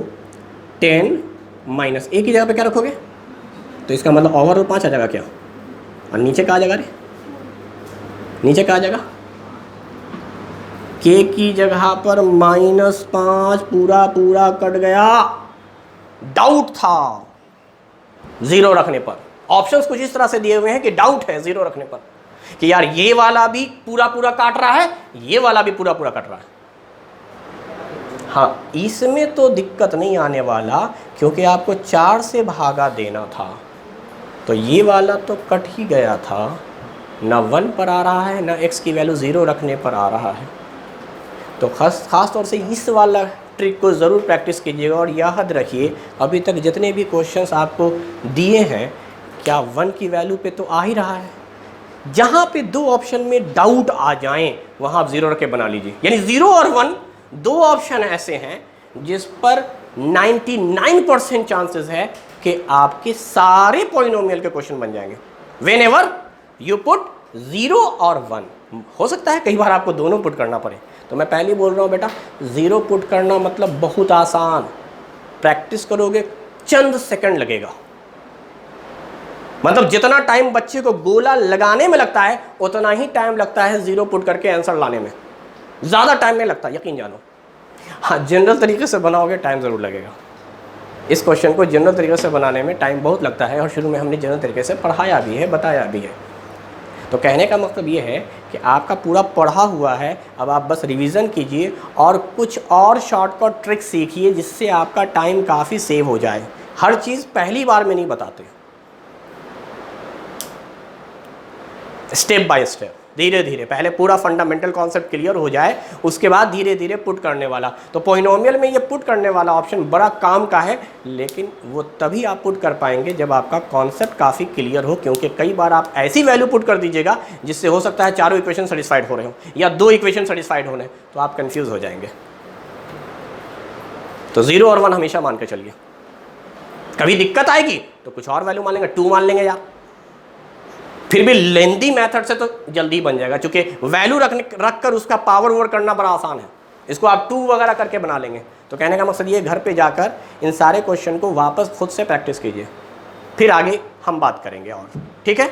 10 - a की जगह पे क्या रखोगे, तो इसका मतलब ओवरऑल 5 आ जाएगा क्या, और नीचे क्या आ जाएगा रे, नीचे क्या आ जाएगा, k की जगह पर -5 पूरा पूरा कट गया। डाउट था 0 रखने पर, ऑप्शंस कुछ इस तरह से दिए हुए हैं कि डाउट है 0 रखने पर कि यार ये वाला भी पूरा पूरा काट रहा है, ये वाला भी पूरा पूरा कट रहा है। हाँ इसमें तो दिक्कत नहीं आने वाला क्योंकि आपको 4 से भागा देना था, तो ये वाला तो कट ही गया था, ना 1 पर आ रहा है ना x की वैल्यू 0 रखने पर आ रहा है। तो खास तौर से इस वाला ट्रिक को ज़रूर प्रैक्टिस कीजिएगा और याद रखिए अभी तक जितने भी क्वेश्चंस आपको दिए हैं क्या 1 की वैल्यू पे तो आ ही रहा है। जहाँ पे 2 ऑप्शन में डाउट आ जाएं वहाँ आप 0 रख के बना लीजिए, यानी 0 और 1 2 ऑप्शन ऐसे हैं जिस पर 99% चांसेस है कि आपके सारे पॉलिनोमियल के क्वेश्चन बन जाएंगे। व्हेनेवर यू पुट 0 और 1, हो सकता है कई बार आपको दोनों पुट करना पड़े, तो मैं पहले बोल रहा हूँ बेटा 0 पुट करना मतलब बहुत आसान, प्रैक्टिस करोगे चंद सेकंड लगेगा। मतलब जितना टाइम बच्चे को गोला लगाने में लगता है उतना ही टाइम लगता है 0 पुट करके आंसर लाने में, ज़्यादा टाइम नहीं लगता, यकीन जानो। हाँ जनरल तरीके से बनाओगे टाइम ज़रूर लगेगा, इस क्वेश्चन को जनरल तरीके से बनाने में टाइम बहुत लगता है और शुरू में हमने जनरल तरीके से पढ़ाया भी है, बताया भी है। तो कहने का मतलब ये है कि आपका पूरा पढ़ा हुआ है, अब आप बस रिवीजन कीजिए और कुछ और शॉर्टकट ट्रिक सीखिए जिससे आपका टाइम काफ़ी सेव हो जाए। हर चीज़ पहली बार में नहीं बताते, स्टेप बाय स्टेप, धीरे धीरे, पहले पूरा फंडामेंटल कॉन्सेप्ट क्लियर हो जाए उसके बाद धीरे धीरे पुट करने वाला। तो पॉलिनोमियल में ये पुट करने वाला ऑप्शन बड़ा काम का है, लेकिन वो तभी आप पुट कर पाएंगे जब आपका कॉन्सेप्ट काफ़ी क्लियर हो, क्योंकि कई बार आप ऐसी वैल्यू पुट कर दीजिएगा जिससे हो सकता है चारों इक्वेशन सेटिस्फाइड हो रहे हो या 2 इक्वेशन सेटिस्फाइड हो रहे, तो आप कन्फ्यूज़ हो जाएंगे। तो 0 और 1 हमेशा मान के चलिए, कभी दिक्कत आएगी तो कुछ और वैल्यू मान लेंगे, 2 मान लेंगे यार, फिर भी लेंदी मेथड से तो जल्दी बन जाएगा क्योंकि वैल्यू रखकर उसका पावर ओवर करना बड़ा आसान है, इसको आप 2 वगैरह करके बना लेंगे। तो कहने का मकसद ये घर पे जाकर इन सारे क्वेश्चन को वापस खुद से प्रैक्टिस कीजिए, फिर आगे हम बात करेंगे और, ठीक है।